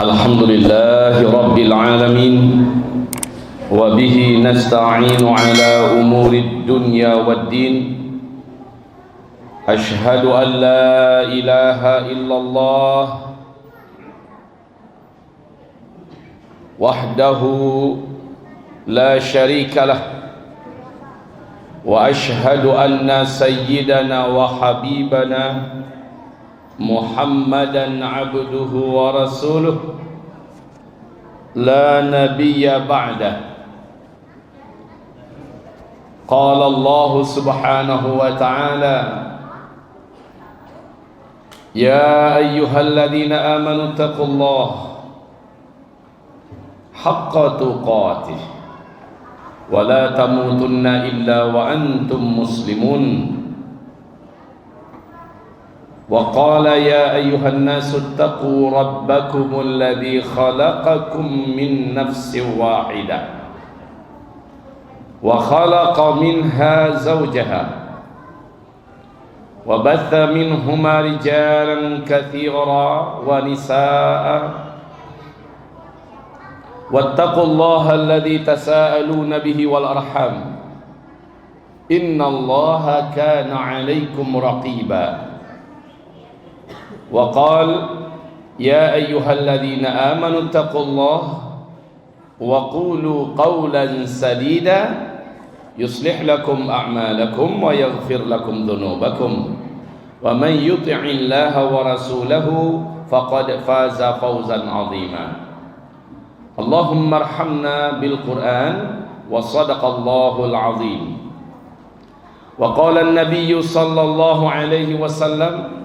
الحمد لله رب العالمين وبه نستعين على أمور الدنيا والدين أشهد أن لا إله إلا الله وحده لا شريك له وأشهد أن سيدنا وحبيبنا محمدًا عبده ورسوله لا نبي بعده قال الله سبحانه وتعالى يا أيها الذين آمنوا اتقوا الله حق تقاته ولا تموتن إلا وأنتم مسلمون وقال يا أيها الناس اتقوا ربكم الذي خلقكم من نفس واحدة وخلق منها زوجها وبث منهما رجالا كثيرا ونساء واتقوا الله الذي تساءلون به والأرحام إن الله كان عليكم رقيبا وقال يا أيها الذين آمنوا اتقوا الله وقولوا قولا سديدا يصلح لكم أعمالكم ويغفر لكم ذنوبكم ومن يطع الله ورسوله فقد فاز فوزا عظيما اللهم ارحمنا بالقرآن وصدق الله العظيم وقال النبي صلى الله عليه وسلم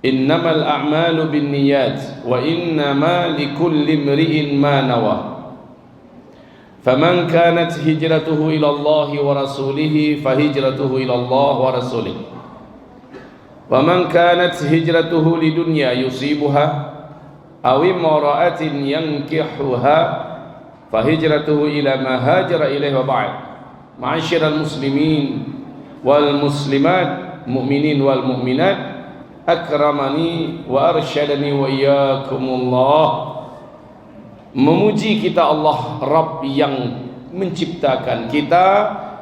إنما الأعمال بالنيات وإنما لكل امرئ ما نوى فمن كانت هجرته إلى الله ورسوله فهجرته إلى الله ورسوله ومن كانت هجرته لدنيا يصيبها أو امرأة ينكحها فهجرته إلى ما هاجر إليه وبعد معاشر المسلمين والمسلمات مؤمنين والمؤمنات akramani wa arsyadani wa iyyakumullah. Memuji kita Allah Rabb yang menciptakan kita,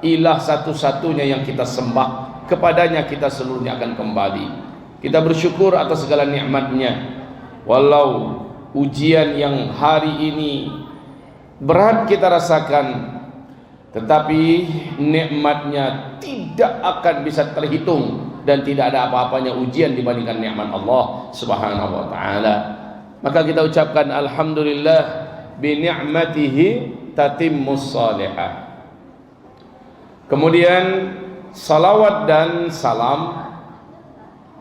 ilah satu-satunya yang kita sembah, kepadanya kita seluruhnya akan kembali. Kita bersyukur atas segala nikmatnya. Walau ujian yang hari ini berat kita rasakan, tetapi nikmatnya tidak akan bisa terhitung dan tidak ada apa-apanya ujian dibandingkan nikmat Allah Subhanahu wa taala. Maka kita ucapkan alhamdulillah bi ni'matihi tatimmus salihah. Kemudian salawat dan salam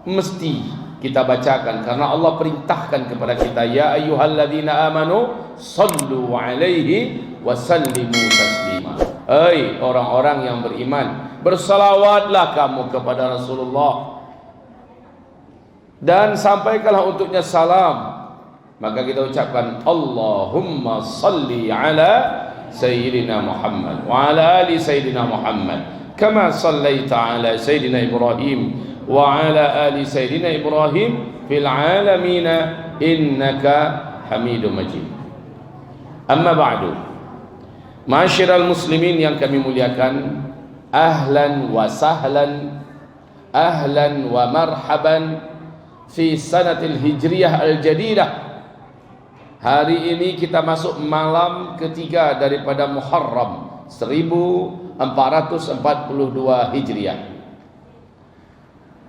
mesti kita bacakan karena Allah perintahkan kepada kita, ya ayyuhalladzina amanu sallu alaihi wa sallimu taslima. Hai orang-orang yang beriman, bersalawatlah kamu kepada Rasulullah dan sampaikanlah untuknya salam. Maka kita ucapkan Allahumma salli ala Sayyidina Muhammad wa ala ali Sayyidina Muhammad kama sallaita ala Sayyidina Ibrahim wa ala ali Sayyidina Ibrahim fil alamin innaka Hamidum Majid. Amma ba'du, ma'asyiral muslimin yang kami muliakan, ahlan wa sahlan, ahlan wa marhaban fi sanatil hijriyah al-jadidah. Hari ini kita masuk malam ketiga daripada Muharram 1442 Hijriah.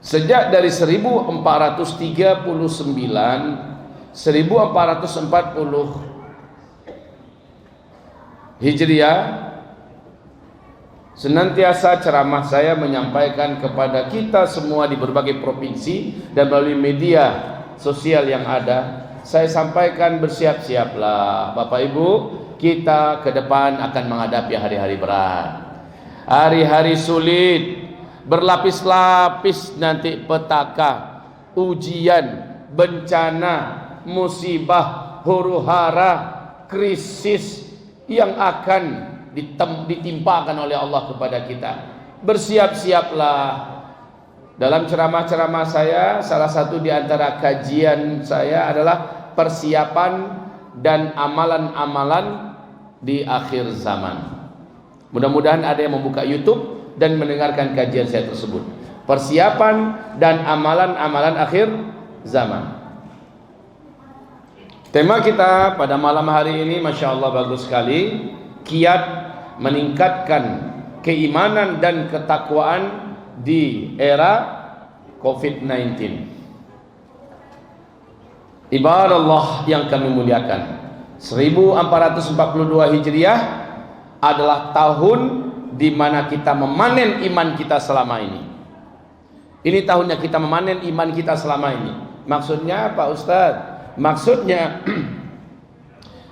Sejak dari 1439 1440 Hijriah, senantiasa ceramah saya menyampaikan kepada kita semua di berbagai provinsi dan melalui media sosial yang ada. Saya sampaikan bersiap-siaplah Bapak Ibu, kita ke depan akan menghadapi hari-hari berat, hari-hari sulit, berlapis-lapis nanti petaka, ujian, bencana, musibah, huru-hara, krisis yang akan ditimpakan oleh Allah kepada kita. Bersiap-siaplah. Dalam ceramah-ceramah saya, salah satu di antara kajian saya adalah persiapan dan amalan-amalan di akhir zaman. Mudah-mudahan ada yang membuka YouTube dan mendengarkan kajian saya tersebut. Persiapan dan amalan-amalan akhir zaman. Tema kita pada malam hari ini Masya Allah bagus sekali. Kiat meningkatkan keimanan dan ketakwaan di era COVID-19. Ibarat Allah yang kami muliakan, 1442 Hijriah adalah tahun di mana kita memanen iman kita selama ini. Ini tahunnya kita memanen iman kita selama ini. Maksudnya apa Ustadz? Maksudnya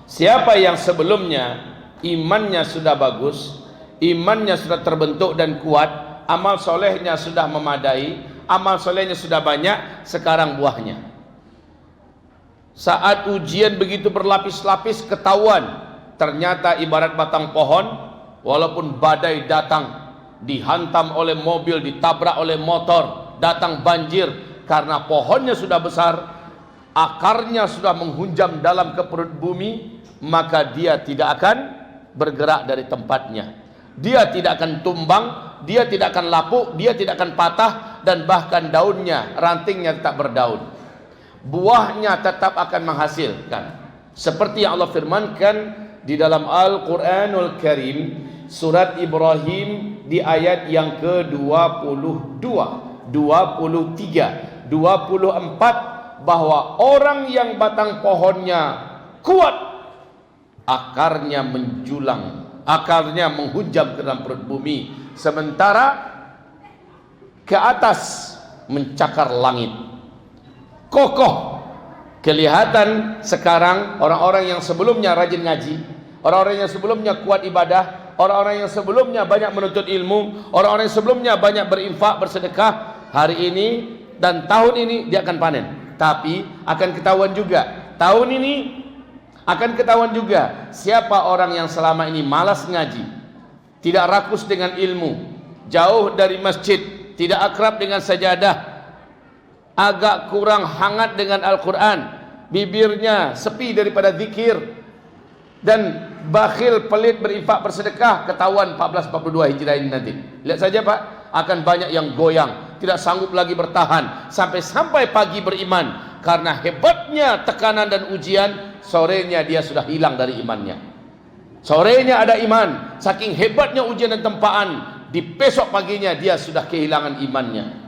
siapa yang sebelumnya imannya sudah bagus, imannya sudah terbentuk dan kuat, amal solehnya sudah memadai, amal solehnya sudah banyak, sekarang buahnya. Saat ujian begitu berlapis-lapis ketahuan, ternyata ibarat batang pohon, walaupun badai datang, dihantam oleh mobil, ditabrak oleh motor, datang banjir, karena pohonnya sudah besar, akarnya sudah menghunjam dalam ke perut bumi, maka dia tidak akan bergerak dari tempatnya. Dia tidak akan tumbang, dia tidak akan lapuk, dia tidak akan patah, dan bahkan daunnya, rantingnya tetap berdaun. Buahnya tetap akan menghasilkan. Seperti yang Allah firmankan di dalam Al-Quranul Karim, surat Ibrahim di ayat yang ke-22, 23, 24, bahwa orang yang batang pohonnya kuat, akarnya menjulang, akarnya menghunjam ke dalam perut bumi, sementara ke atas mencakar langit, kokoh. Kelihatan sekarang orang-orang yang sebelumnya rajin ngaji, orang-orang yang sebelumnya kuat ibadah, orang-orang yang sebelumnya banyak menuntut ilmu, orang-orang yang sebelumnya banyak berinfak, bersedekah, hari ini dan tahun ini dia akan panen. Tapi akan ketahuan juga, tahun ini akan ketahuan juga siapa orang yang selama ini malas ngaji, tidak rakus dengan ilmu, jauh dari masjid, tidak akrab dengan sajadah, agak kurang hangat dengan Al-Quran, bibirnya sepi daripada zikir, dan bakhil, pelit berinfak bersedekah, ketahuan 1442 Hijriah ini nanti. Lihat saja Pak, akan banyak yang goyang, tidak sanggup lagi bertahan sampai pagi beriman, karena hebatnya tekanan dan ujian, sorenya dia sudah hilang dari imannya. Sorenya ada iman, saking hebatnya ujian dan tempaan, di besok paginya dia sudah kehilangan imannya.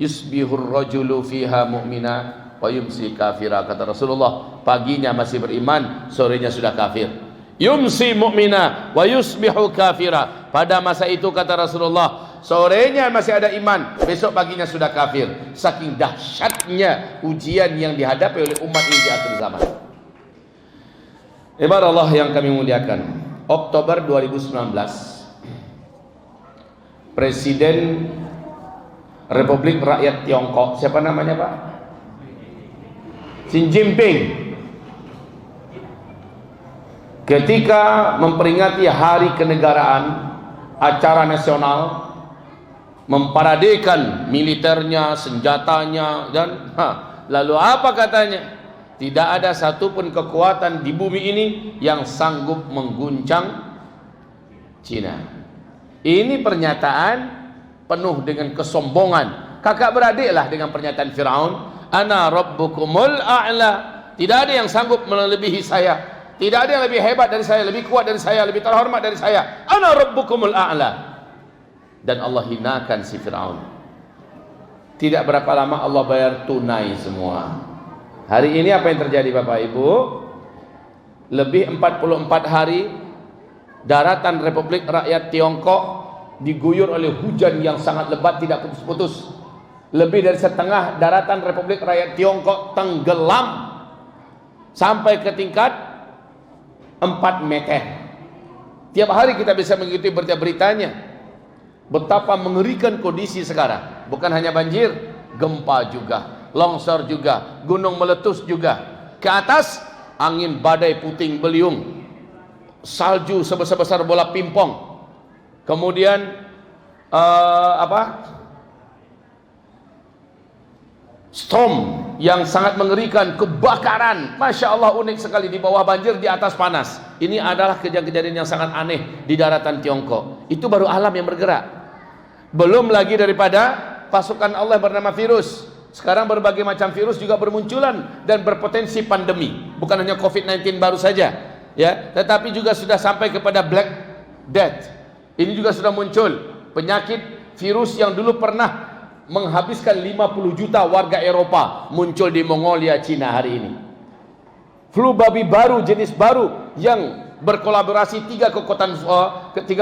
Yusbihur rajulu fiha mu'mina wa yumsi kafira, kata Rasulullah. Paginya masih beriman, sorenya sudah kafir. Yumsi mu'mina wa yusbihu kafira. Pada masa itu kata Rasulullah, sorenya masih ada iman, besok paginya sudah kafir. Saking dahsyatnya ujian yang dihadapi oleh umat ini di akhir zaman. Ibarat Allah yang kami muliakan, Oktober 2019, Presiden Republik Rakyat Tiongkok, siapa namanya Pak? Xi Jinping, ketika memperingati hari kenegaraan, acara nasional, memparadekan militernya, senjatanya, dan lalu apa katanya? Tidak ada satupun kekuatan di bumi ini yang sanggup mengguncang Cina. Ini pernyataan penuh dengan kesombongan, kakak beradiklah dengan pernyataan Firaun, ana rabbukumul a'la. Tidak ada yang sanggup melebihi saya, tidak ada yang lebih hebat dari saya, lebih kuat dari saya, lebih terhormat dari saya. Ana rabbukumul a'la. Dan Allah hinakan si Firaun. Tidak berapa lama Allah bayar tunai semua. Hari ini apa yang terjadi Bapak Ibu? Lebih 44 hari daratan Republik Rakyat Tiongkok diguyur oleh hujan yang sangat lebat, tidak putus-putus. Lebih dari setengah daratan Republik Rakyat Tiongkok tenggelam sampai ke tingkat 4 meter. Tiap hari kita bisa mengikuti berita-beritanya, betapa mengerikan kondisi sekarang. Bukan hanya banjir, gempa juga, longsor juga, gunung meletus juga. Ke atas angin badai puting beliung, salju sebesar-besar bola pingpong. Kemudian storm, yang sangat mengerikan, kebakaran, Masya Allah, unik sekali, di bawah banjir, di atas panas. Ini adalah kejadian-kejadian yang sangat aneh di daratan Tiongkok. Itu baru alam yang bergerak, belum lagi daripada pasukan Allah bernama virus. Sekarang berbagai macam virus juga bermunculan dan berpotensi pandemi. Bukan hanya COVID-19 baru saja, ya, tetapi juga sudah sampai kepada Black Death. Ini juga sudah muncul penyakit virus yang dulu pernah menghabiskan 50 juta warga Eropa, muncul di Mongolia, Cina hari ini. Flu babi baru, jenis baru yang berkolaborasi tiga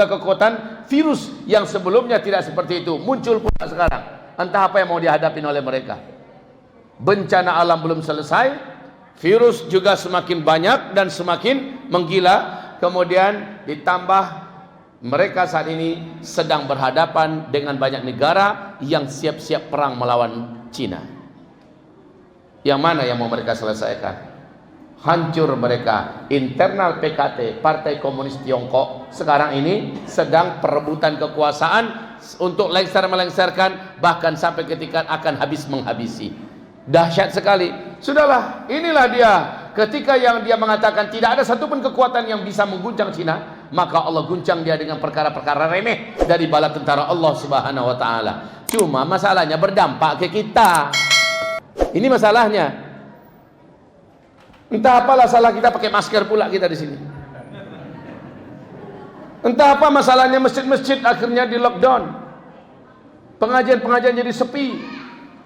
kekuatan virus yang sebelumnya tidak seperti itu, muncul pula sekarang. Entah apa yang mau dihadapi oleh mereka. Bencana alam belum selesai, virus juga semakin banyak dan semakin menggila. Kemudian ditambah mereka saat ini sedang berhadapan dengan banyak negara yang siap-siap perang melawan Cina. Yang mana yang mau mereka selesaikan? Hancur mereka. Internal PKT, Partai Komunis Tiongkok, sekarang ini sedang perebutan kekuasaan untuk lengser-melengsarkan, bahkan sampai ketika akan habis menghabisi. Dahsyat sekali. Sudahlah, inilah dia. Ketika yang dia mengatakan tidak ada satupun kekuatan yang bisa mengguncang Cina, maka Allah guncang dia dengan perkara-perkara remeh dari bala tentara Allah Subhanahu wa taala. Cuma masalahnya berdampak ke kita. Ini masalahnya. Entah apalah salah kita pakai masker pula kita di sini. Entah apa masalahnya masjid-masjid akhirnya di lockdown. Pengajian-pengajian jadi sepi.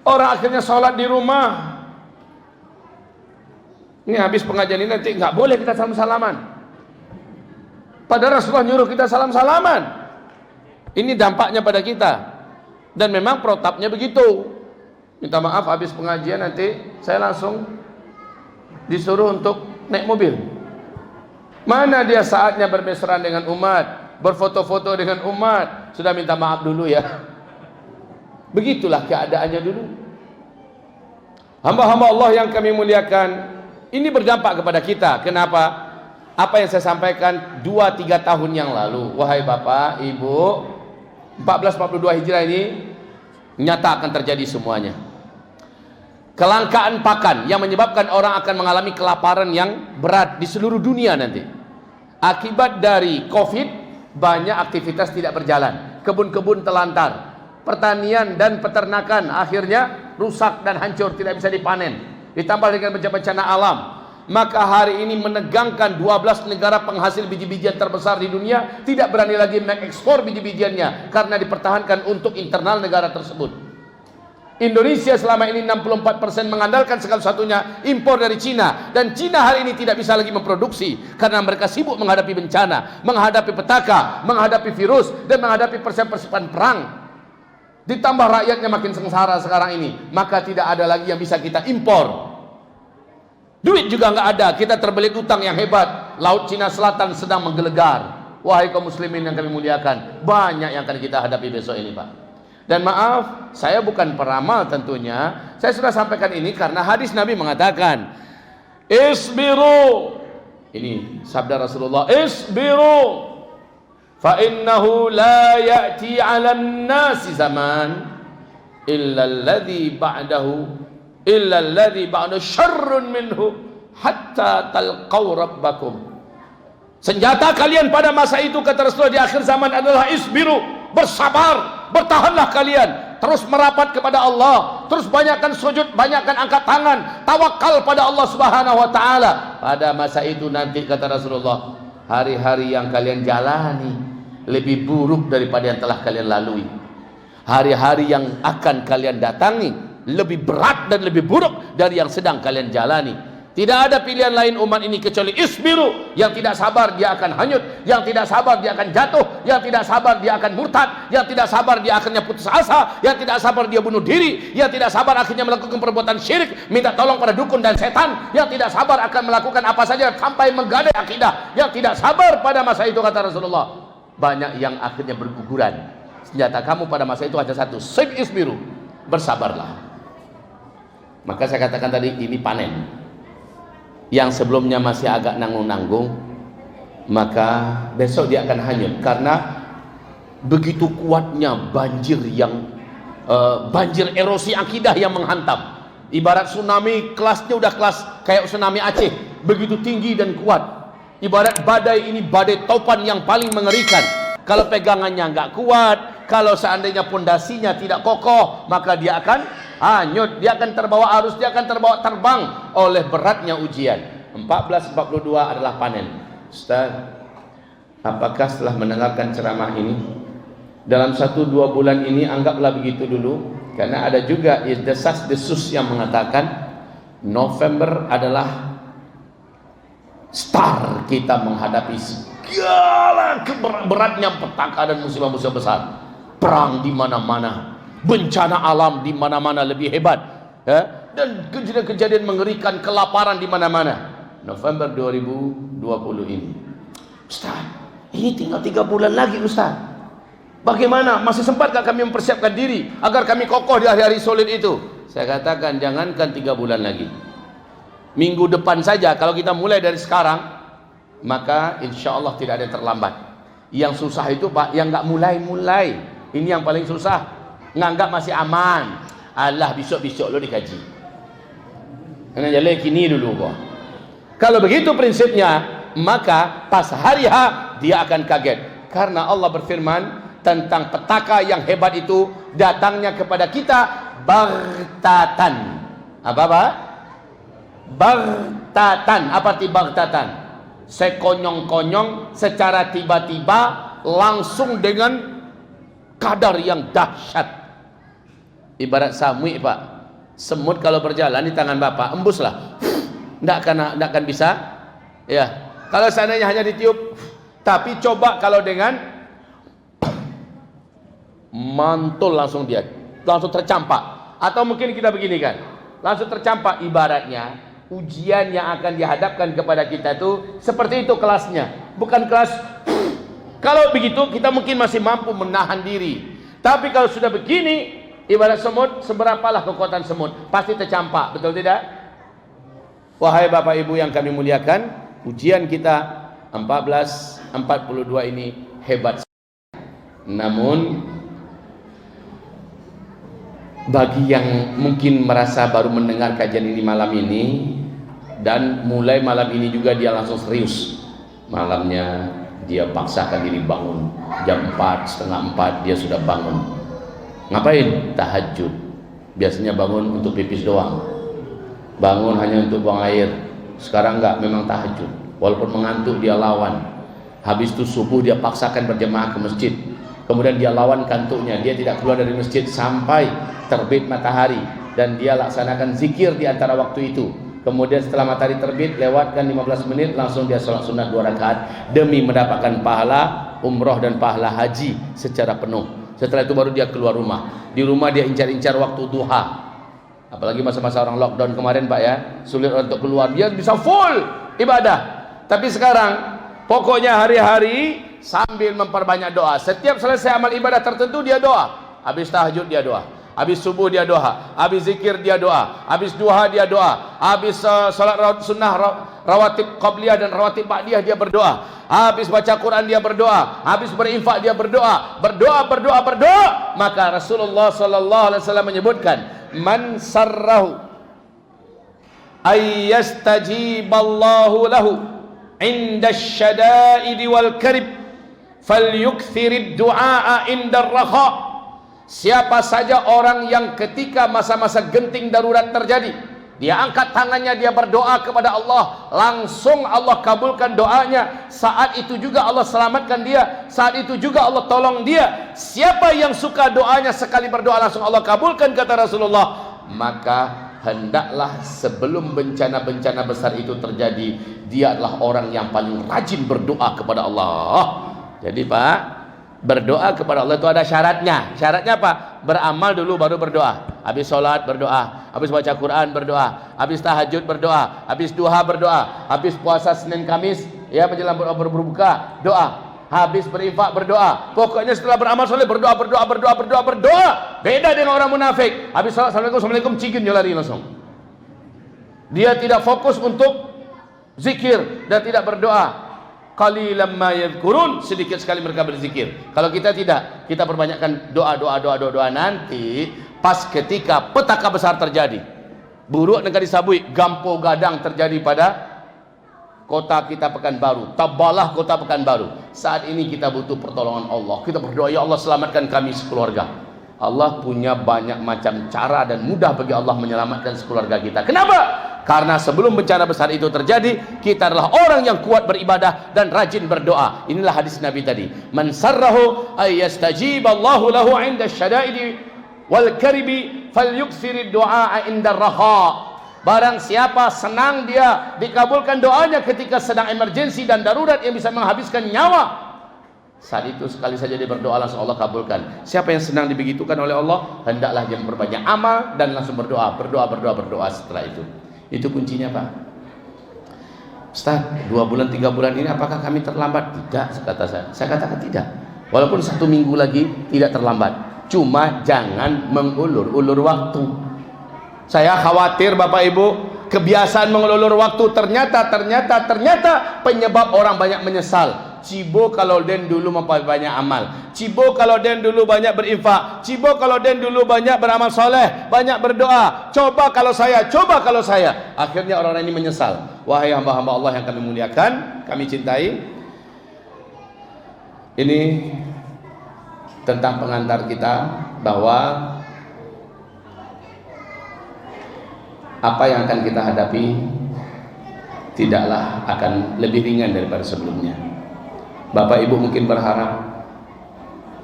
Orang akhirnya sholat di rumah. Ini habis pengajian ini nanti nggak boleh kita salam-salaman. Padahal Rasulullah nyuruh kita salam-salaman. Ini dampaknya pada kita. Dan memang protapnya begitu. Minta maaf habis pengajian nanti saya langsung disuruh untuk naik mobil. Mana dia saatnya bermesraan dengan umat, berfoto-foto dengan umat, sudah minta maaf dulu ya. Begitulah keadaannya dulu. Hamba-hamba Allah yang kami muliakan, ini berdampak kepada kita. Kenapa? Apa yang saya sampaikan 2-3 tahun yang lalu, wahai Bapak, Ibu, 1442 Hijrah ini nyata akan terjadi semuanya. Kelangkaan pakan yang menyebabkan orang akan mengalami kelaparan yang berat di seluruh dunia nanti. Akibat dari Covid, banyak aktivitas tidak berjalan, kebun-kebun telantar, pertanian dan peternakan akhirnya rusak dan hancur, tidak bisa dipanen. Ditambah dengan bencana alam, maka hari ini menegangkan 12 negara penghasil biji-bijian terbesar di dunia tidak berani lagi mengekspor biji-bijiannya karena dipertahankan untuk internal negara tersebut. Indonesia selama ini 64% mengandalkan segala satunya impor dari Cina, dan Cina hari ini tidak bisa lagi memproduksi karena mereka sibuk menghadapi bencana, menghadapi petaka, menghadapi virus, dan menghadapi persiapan perang. Ditambah rakyatnya makin sengsara sekarang ini, maka tidak ada lagi yang bisa kita impor. Duit juga nggak ada, kita terbelit utang yang hebat. Laut Cina Selatan sedang menggelegar. Wahai kaum muslimin yang kami muliakan, banyak yang akan kita hadapi besok ini, Pak. Dan maaf, saya bukan peramal tentunya. Saya sudah sampaikan ini karena hadis Nabi mengatakan, isbiru. Ini sabda Rasulullah, isbiru. Fa innahu la ya'ti 'alan nasi zaman illa alladhi ba'dahu syarrun minhu hatta talqaw rabbakum. Senjata kalian pada masa itu, kata Rasulullah, di akhir zaman adalah isbiru, bersabar, bertahanlah kalian, terus merapat kepada Allah, terus banyakkan sujud, banyakkan angkat tangan, tawakal pada Allah Subhanahu wa taala. Pada masa itu nanti, kata Rasulullah, hari-hari yang kalian jalani lebih buruk daripada yang telah kalian lalui. Hari-hari yang akan kalian datangi lebih berat dan lebih buruk dari yang sedang kalian jalani. Tidak ada pilihan lain umat ini kecuali isbiru. Yang tidak sabar dia akan hanyut, yang tidak sabar dia akan jatuh, yang tidak sabar dia akan murtad, yang tidak sabar dia akhirnya putus asa, yang tidak sabar dia bunuh diri, yang tidak sabar akhirnya melakukan perbuatan syirik, minta tolong pada dukun dan setan, yang tidak sabar akan melakukan apa saja sampai menggadai akidah, yang tidak sabar pada masa itu, kata Rasulullah, banyak yang akhirnya berguguran. Senjata kamu pada masa itu hanya satu, isbiru, bersabarlah. Maka saya katakan tadi, ini panen. Yang sebelumnya masih agak nanggung-nanggung, maka besok dia akan hanyut karena begitu kuatnya banjir yang banjir erosi akidah yang menghantam. Ibarat tsunami, kelasnya udah kelas kayak tsunami Aceh, begitu tinggi dan kuat. Ibarat badai ini badai topan yang paling mengerikan. Kalau pegangannya nggak kuat, kalau seandainya pondasinya tidak kokoh, maka dia akan hanyut, dia akan terbawa arus, dia akan terbawa terbang oleh beratnya ujian. 1442 adalah panen. Ustaz, apakah setelah mendengarkan ceramah ini, dalam 1-2 bulan ini anggaplah begitu dulu, karena ada juga desas-desus yang mengatakan November adalah star kita menghadapi segala beratnya petaka dan musibah-musibah besar, perang di mana-mana, bencana alam di mana-mana lebih hebat, ya? Dan kejadian-kejadian mengerikan, kelaparan di mana-mana. November 2020 ini, Ustaz, ini tinggal 3 bulan lagi Ustaz. Bagaimana? Masih sempatkah kami mempersiapkan diri agar kami kokoh di hari-hari sulit itu? Saya katakan, jangankan 3 bulan lagi, minggu depan saja kalau kita mulai dari sekarang, maka insya Allah tidak ada yang terlambat. Yang susah itu Pak, yang nggak mulai-mulai, ini yang paling susah. Nganggap masih aman. Allah, besok-besok lo dikaji, karena jalan kini dulu kok. Kalau begitu prinsipnya, maka pas hari H dia akan kaget, karena Allah berfirman tentang petaka yang hebat itu datangnya kepada kita baghtatan. Apa? Baghtatan. Apa arti baghtatan? Sekonyong-konyong, secara tiba-tiba, langsung dengan kadar yang dahsyat. Ibarat samui Pak, semut kalau berjalan di tangan Bapak, embuslah, tidak akan bisa, ya. Kalau seandainya hanya ditiup, tapi coba kalau dengan mantul, langsung dia langsung tercampak. Atau mungkin kita begini kan, langsung tercampak. Ibaratnya ujian yang akan dihadapkan kepada kita itu seperti itu kelasnya, bukan kelas. Kalau begitu kita mungkin masih mampu menahan diri, tapi kalau sudah begini, ibarat semut, seberapalah kekuatan semut, pasti tercampak, betul tidak? Wahai Bapak Ibu yang kami muliakan, ujian kita 1442 ini hebat. Namun bagi yang mungkin merasa baru mendengar kajian ini malam ini, dan mulai malam ini juga dia langsung serius, malamnya dia paksakan diri bangun jam 4, setengah 4 dia sudah bangun. Ngapain? Tahajud. Biasanya bangun untuk pipis doang, bangun hanya untuk buang air. Sekarang enggak, memang tahajud. Walaupun mengantuk dia lawan. Habis itu subuh dia paksakan berjemaah ke masjid, kemudian dia lawan kantuknya, dia tidak keluar dari masjid sampai terbit matahari, dan dia laksanakan zikir di antara waktu itu. Kemudian setelah matahari terbit, lewatkan 15 menit, langsung dia sholat sunat 2 rakaat demi mendapatkan pahala umroh dan pahala haji secara penuh. Setelah itu baru dia keluar rumah. Di rumah dia incar-incar waktu duha. Apalagi masa-masa orang lockdown kemarin Pak ya, sulit untuk keluar, dia bisa full ibadah. Tapi sekarang pokoknya hari-hari sambil memperbanyak doa. Setiap selesai amal ibadah tertentu dia doa. Habis tahajud dia doa, habis subuh dia doa, habis zikir dia doa, habis duha dia doa, habis salat sunnah rawatib qabliyah dan rawatib ba'diyah dia berdoa, habis baca Quran dia berdoa, habis berinfak dia berdoa, berdoa. Maka Rasulullah sallallahu alaihi wasallam menyebutkan, man sarrahu ay yastajiballahu lahu inda syada'idi wal karib falyukthirid du'a inda ar-rakha. Siapa saja orang yang ketika masa-masa genting darurat terjadi, dia angkat tangannya, dia berdoa kepada Allah, langsung Allah kabulkan doanya. Saat itu juga Allah selamatkan dia, saat itu juga Allah tolong dia. Siapa yang suka doanya sekali berdoa langsung Allah kabulkan, kata Rasulullah, maka hendaklah sebelum bencana-bencana besar itu terjadi, dia adalah orang yang paling rajin berdoa kepada Allah. Jadi Pak, berdoa kepada Allah itu ada syaratnya. Syaratnya apa? Beramal dulu baru berdoa. Habis sholat berdoa, habis baca Quran berdoa, habis tahajud berdoa, habis duha berdoa, habis puasa Senin Kamis ya menjelang berbuka doa, habis berinfak berdoa. Pokoknya setelah beramal soleh berdoa. Beda dengan orang munafik. Habis salat assalamualaikum cigin dia lari langsung. Dia tidak fokus untuk zikir dan tidak berdoa. Qalilan ma yadhkurun, sedikit sekali mereka berzikir. Kalau kita tidak, kita perbanyakkan doa. Nanti pas ketika petaka besar terjadi, Buruk negara disabui, gampo gadang terjadi pada kota kita Pekanbaru. Tabalah kota Pekanbaru. Saat ini kita butuh pertolongan Allah. Kita berdoa, ya Allah selamatkan kami sekeluarga. Allah punya banyak macam cara dan mudah bagi Allah menyelamatkan sekeluarga kita. Kenapa? Karena sebelum bencana besar itu terjadi, kita adalah orang yang kuat beribadah dan rajin berdoa. Inilah hadis Nabi tadi. Man sarrahu ayyastajib Allahu lahu 'inda syada'idi wal karibi falyukthir du'a 'inda raha. Barang siapa senang dia dikabulkan doanya ketika sedang emergensi dan darurat yang bisa menghabiskan nyawa, saat itu sekali saja dia berdoa langsung Allah kabulkan. Siapa yang senang dibegitukan oleh Allah, hendaklah dia memperbanyak amal dan langsung berdoa setelah itu. Itu kuncinya, Pak. Ustaz, 2 bulan 3 bulan ini apakah kami terlambat? Tidak, kata saya. Saya katakan tidak. Walaupun 1 minggu lagi tidak terlambat. Cuma jangan mengulur-ulur waktu. Saya khawatir Bapak Ibu, kebiasaan mengulur waktu ternyata penyebab orang banyak menyesal. Cibo kalau den dulu memperbanyak amal, cibo kalau den dulu banyak berinfak, cibo kalau den dulu banyak beramal soleh, banyak berdoa, coba kalau saya. Akhirnya orang-orang ini menyesal. Wahai hamba-hamba Allah yang kami muliakan, kami cintai, ini tentang pengantar kita bahwa apa yang akan kita hadapi tidaklah akan lebih ringan daripada sebelumnya. Bapak Ibu mungkin berharap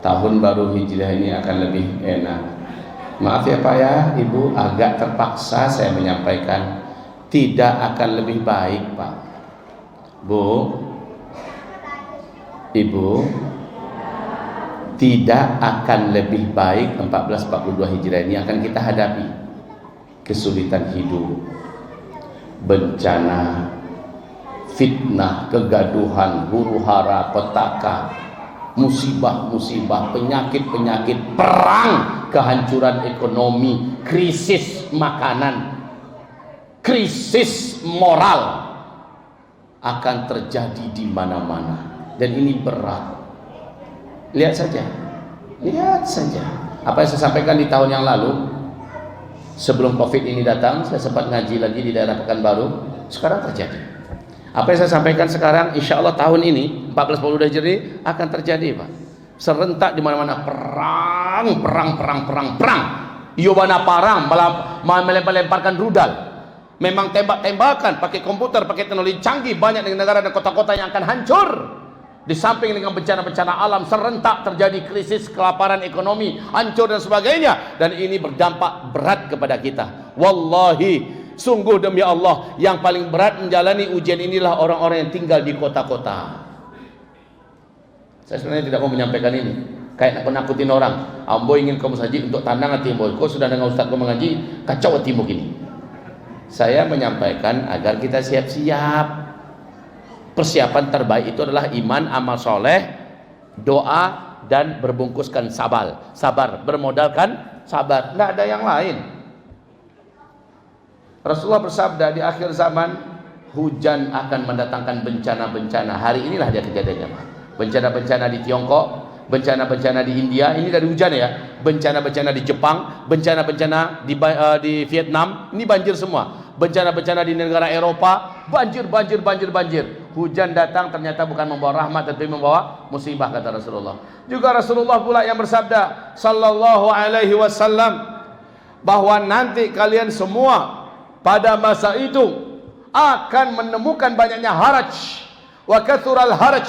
tahun baru Hijriah ini akan lebih enak. Maaf ya Pak ya, Ibu, agak terpaksa saya menyampaikan tidak akan lebih baik Pak. Bu, Ibu, tidak akan lebih baik 1442 Hijriah ini akan kita hadapi. Kesulitan hidup, bencana, fitnah, kegaduhan, huru-hara, petaka, musibah-musibah, penyakit-penyakit, perang, kehancuran ekonomi, krisis makanan, krisis moral akan terjadi di mana-mana. Dan ini berat. Lihat saja apa yang saya sampaikan di tahun yang lalu. Sebelum Covid ini datang, saya sempat ngaji lagi di daerah Pekanbaru. Sekarang terjadi. Apa yang saya sampaikan sekarang, insya Allah tahun ini 1442 Hijriah akan terjadi, Pak. Serentak di mana-mana perang. Yobana parang, melemparkan rudal. Memang tembak-tembakan, pakai komputer, pakai teknologi canggih, banyak negara dan kota-kota yang akan hancur. Di samping dengan bencana-bencana alam serentak terjadi krisis, kelaparan ekonomi, hancur dan sebagainya, dan ini berdampak berat kepada kita. Wallahi, sungguh demi Allah, yang paling berat menjalani ujian inilah orang-orang yang tinggal di kota-kota. Saya sebenarnya tidak mau menyampaikan ini, kayak nakut-nakutin orang. Ambo ingin kamu saji untuk tandang hati Ambo. Kau sudah dengan ustaz kau mengaji, kacau hatimu gini. Saya menyampaikan agar kita siap-siap. Persiapan terbaik itu adalah iman, amal soleh, doa, dan berbungkuskan sabar, bermodalkan sabar. Tidak ada yang lain. Rasulullah bersabda di akhir zaman hujan akan mendatangkan bencana-bencana. Hari inilah dia kejadiannya, Pak. Bencana-bencana di Tiongkok, bencana-bencana di India, ini dari hujan ya. Bencana-bencana di Jepang, bencana-bencana di Vietnam, ini banjir semua. Bencana-bencana di negara Eropa, banjir. Hujan datang ternyata bukan membawa rahmat, tetapi membawa musibah, kata Rasulullah. Juga Rasulullah pula yang bersabda sallallahu alaihi wasallam bahwa nanti kalian semua pada masa itu akan menemukan banyaknya haraj, wa kathural haraj.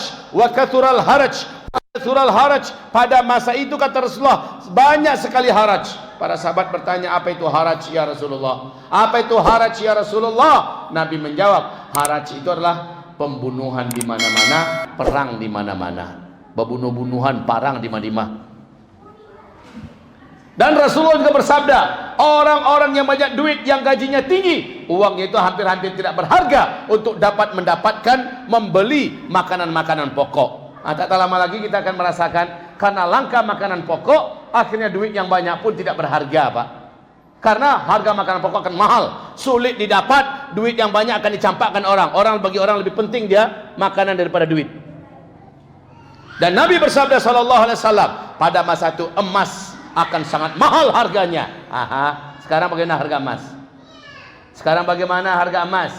Pada masa itu kata Rasulullah banyak sekali haraj. Para sahabat bertanya, apa itu haraj ya Rasulullah? Apa itu haraj ya Rasulullah? Nabi menjawab, haraj itu adalah pembunuhan di mana-mana, perang di mana-mana, bunuh-bunuhan, perang di mana-mana. Dan Rasulullah juga bersabda, orang-orang yang banyak duit, yang gajinya tinggi, uangnya itu hampir-hampir tidak berharga untuk dapat mendapatkan membeli makanan-makanan pokok. Tak lama lagi kita akan merasakan karena langka makanan pokok, akhirnya duit yang banyak pun tidak berharga, Pak. Karena harga makanan pokok akan mahal, sulit didapat, duit yang banyak akan dicampakkan orang. Bagi orang lebih penting dia makanan daripada duit. Dan Nabi bersabda sallallahu alaihi wasallam, pada masa itu emas akan sangat mahal harganya. Sekarang bagaimana harga emas? Sekarang bagaimana harga emas?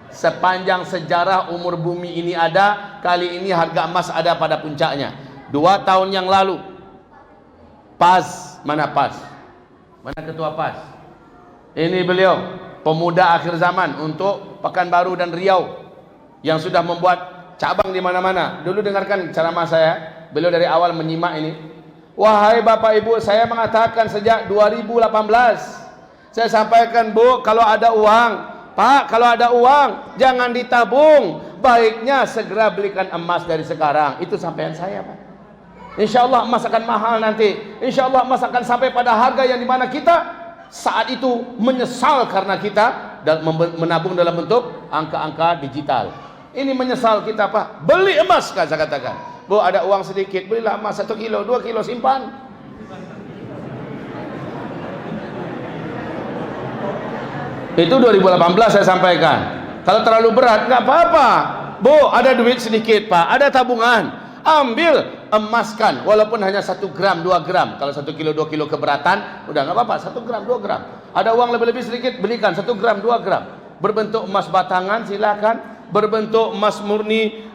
Sepanjang sejarah umur bumi ini ada, kali ini harga emas ada pada puncaknya. 2 tahun yang lalu, PAS, mana PAS? Mana ketua PAS? Ini beliau, pemuda akhir zaman untuk Pekanbaru dan Riau, yang sudah membuat cabang di mana-mana. Dulu dengarkan ceramah saya, beliau dari awal menyimak ini. Wahai Bapak Ibu, saya mengatakan sejak 2018, saya sampaikan, Bu, kalau ada uang, Pak, kalau ada uang jangan ditabung, baiknya segera belikan emas dari sekarang. Itu sampaian saya, Pak. Insya Allah emas akan mahal nanti. Insya Allah emas akan sampai pada harga yang dimana kita saat itu menyesal karena kita menabung dalam bentuk angka-angka digital. Ini menyesal kita, Pak. Beli emas, kan saya katakan. Bu, ada uang sedikit, belilah emas 1 kilo, 2 kilo, simpan. Itu 2018 saya sampaikan. Kalau terlalu berat, nggak apa-apa. Bu, ada duit sedikit, Pak, ada tabungan, ambil, emaskan, walaupun hanya 1 gram, 2 gram. Kalau 1 kilo, 2 kilo keberatan, udah nggak apa-apa, 1 gram, 2 gram. Ada uang lebih-lebih sedikit, belikan 1 gram, 2 gram. Berbentuk emas batangan, silakan. Berbentuk emas murni,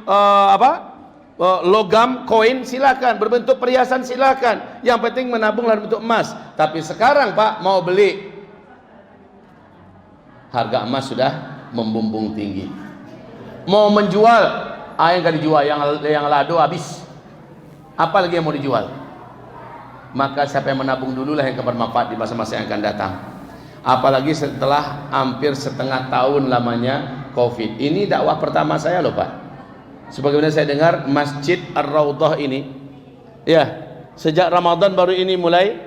logam, koin, silakan. Berbentuk perhiasan, silakan. Yang penting menabung dalam bentuk emas. Tapi sekarang, Pak, mau beli, harga emas sudah membumbung tinggi. Mau menjual, yang nggak dijual, yang lado habis. Apa lagi yang mau dijual? Maka siapa yang menabung dululah yang bermanfaat di masa-masa yang akan datang. Apalagi setelah hampir setengah tahun lamanya Covid. Ini dakwah pertama saya loh, Pak. Sebagaimana saya dengar Masjid Ar-Raudhah ini, ya, sejak Ramadan baru ini mulai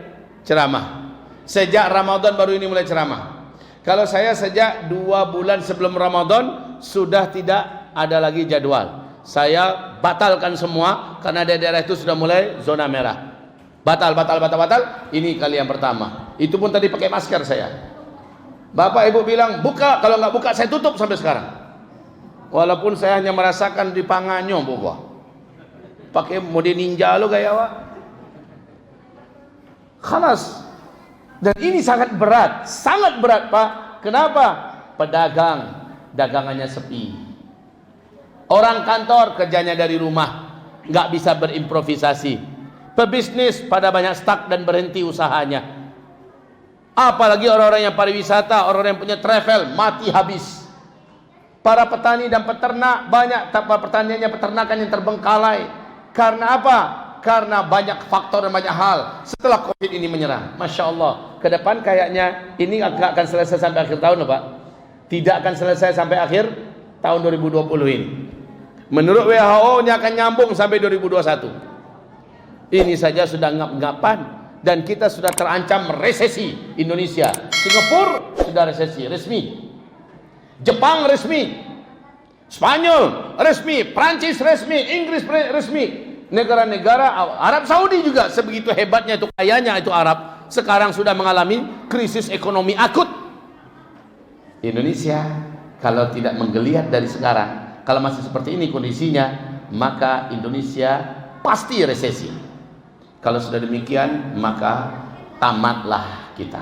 ceramah. Sejak Ramadan baru ini mulai ceramah. Kalau saya sejak 2 bulan sebelum Ramadan sudah tidak ada lagi jadwal. Saya batalkan semua karena daerah itu sudah mulai zona merah. Batal. Ini kali yang pertama. Itu pun tadi pakai masker saya. Bapak Ibu bilang buka, kalau nggak buka saya tutup sampai sekarang. Walaupun saya hanya merasakan di panganyo, buka. Pakai mode ninja lo gaya wa. Khalas. Dan ini sangat berat Pak. Kenapa? Pedagang dagangannya sepi. Orang kantor kerjanya dari rumah, nggak bisa berimprovisasi. Pebisnis pada banyak stuck dan berhenti usahanya. Apalagi orang-orang yang pariwisata, orang-orang yang punya travel, mati habis. Para petani dan peternak banyak pertaniannya, peternakan yang terbengkalai. Karena apa? Karena banyak faktor dan banyak hal. Setelah Covid ini menyerang, Masya Allah, ke depan kayaknya ini akan selesai sampai akhir tahun, Pak. Tidak akan selesai sampai akhir tahun 2020 ini. Menurut WHO ini akan nyambung sampai 2021. Ini saja sudah ngap-ngapan dan kita sudah terancam resesi. Indonesia, Singapura sudah resesi resmi, Jepang resmi, Spanyol resmi, Prancis resmi, Inggris resmi. Negara-negara Arab Saudi juga sebegitu hebatnya itu, kayanya itu Arab, sekarang sudah mengalami krisis ekonomi akut. Indonesia kalau tidak menggeliat dari sekarang, kalau masih seperti ini kondisinya, maka Indonesia pasti resesi. Kalau sudah demikian, maka tamatlah kita.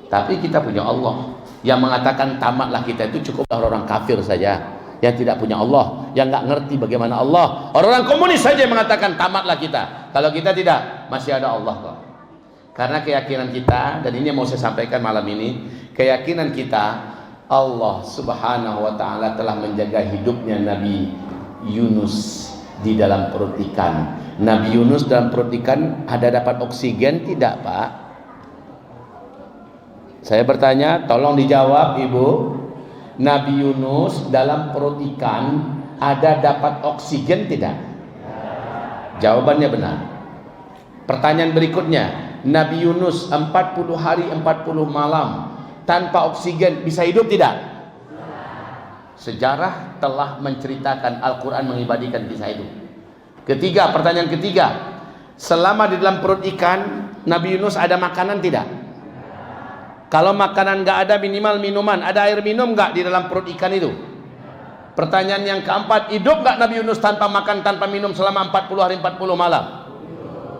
Tapi kita punya Allah yang mengatakan tamatlah kita itu cukuplah orang kafir saja yang tidak punya Allah, yang nggak ngerti bagaimana Allah. Orang-orang komunis saja yang mengatakan tamatlah kita. Kalau kita tidak, masih ada Allah kok. Karena keyakinan kita, dan ini yang mau saya sampaikan malam ini, keyakinan kita, Allah subhanahu wa ta'ala telah menjaga hidupnya Nabi Yunus di dalam perut ikan. Nabi Yunus dalam perut ikan ada dapat oksigen tidak, Pak? Saya bertanya, tolong dijawab Ibu. Nabi Yunus dalam perut ikan ada dapat oksigen tidak? Jawabannya benar. Pertanyaan berikutnya, Nabi Yunus 40 hari 40 malam tanpa oksigen bisa hidup tidak? Sejarah telah menceritakan, Al-Quran mengibadikan kisah itu. Ketiga, pertanyaan ketiga, selama di dalam perut ikan Nabi Yunus ada makanan tidak? Kalau makanan nggak ada, minimal minuman. Ada air minum nggak di dalam perut ikan itu? Pertanyaan yang keempat, hidup nggak Nabi Yunus tanpa makan, tanpa minum selama 40 hari 40 malam?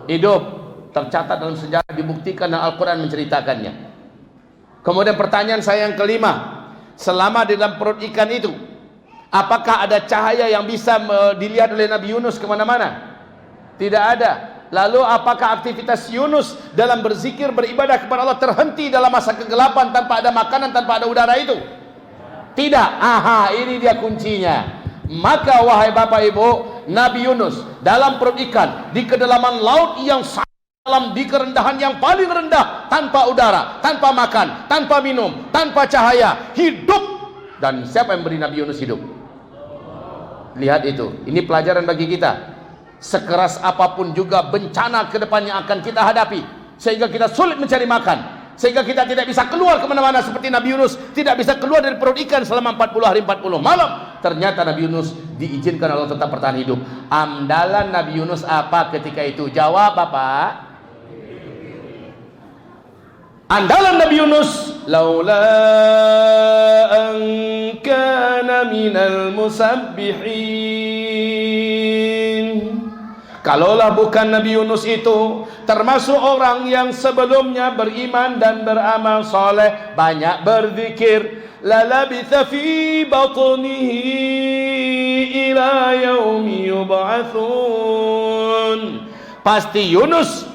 Hidup. Tercatat dalam sejarah, dibuktikan dan Al-Quran menceritakannya. Kemudian pertanyaan saya yang kelima, selama di dalam perut ikan itu, apakah ada cahaya yang bisa dilihat oleh Nabi Yunus kemana-mana? Tidak ada. Lalu apakah aktivitas Yunus dalam berzikir, beribadah kepada Allah terhenti dalam masa kegelapan tanpa ada makanan, tanpa ada udara itu? Tidak. Aha, ini dia kuncinya. Maka wahai Bapak Ibu, Nabi Yunus dalam perut ikan di kedalaman laut yang sangat dalam, di kerendahan yang paling rendah, tanpa udara, tanpa makan, tanpa minum, tanpa cahaya, hidup. Dan siapa yang beri Nabi Yunus hidup? Lihat itu, ini pelajaran bagi kita. Sekeras apapun juga bencana ke depannya akan kita hadapi, sehingga kita sulit mencari makan, sehingga kita tidak bisa keluar kemana-mana seperti Nabi Yunus tidak bisa keluar dari perut ikan selama 40 hari 40 malam. Ternyata Nabi Yunus diizinkan Allah tetap bertahan hidup. Andalan Nabi Yunus apa ketika itu? Jawab Bapak. Andalan Nabi Yunus, laula an kana minal musabbihin. Kalaulah bukan Nabi Yunus itu termasuk orang yang sebelumnya beriman dan beramal soleh, banyak berzikir, lalabitha fi batnihi ila yaumi yub'atsun. Pasti Yunus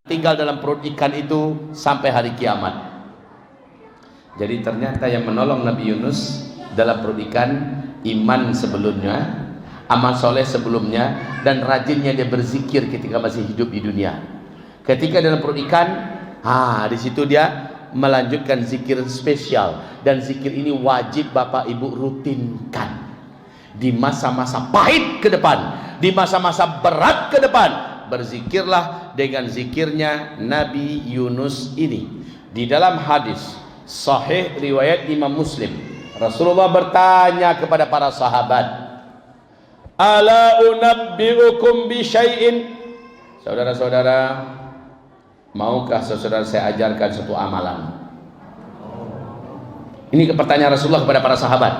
tinggal dalam perut ikan itu sampai hari kiamat. Jadi ternyata yang menolong Nabi Yunus dalam perut ikan, iman sebelumnya, amal soleh sebelumnya, dan rajinnya dia berzikir ketika masih hidup di dunia. Ketika dalam perut ikan, di situ dia melanjutkan zikir spesial, dan zikir ini wajib Bapak Ibu rutinkan di masa-masa pahit ke depan, di masa-masa berat ke depan. Berzikirlah dengan zikirnya Nabi Yunus ini. Di dalam hadis sahih riwayat Imam Muslim, Rasulullah bertanya kepada para sahabat, ala unabbiukum bi syai'in. Saudara-saudara, maukah saudara saya ajarkan satu amalan? Ini pertanyaan Rasulullah kepada para sahabat.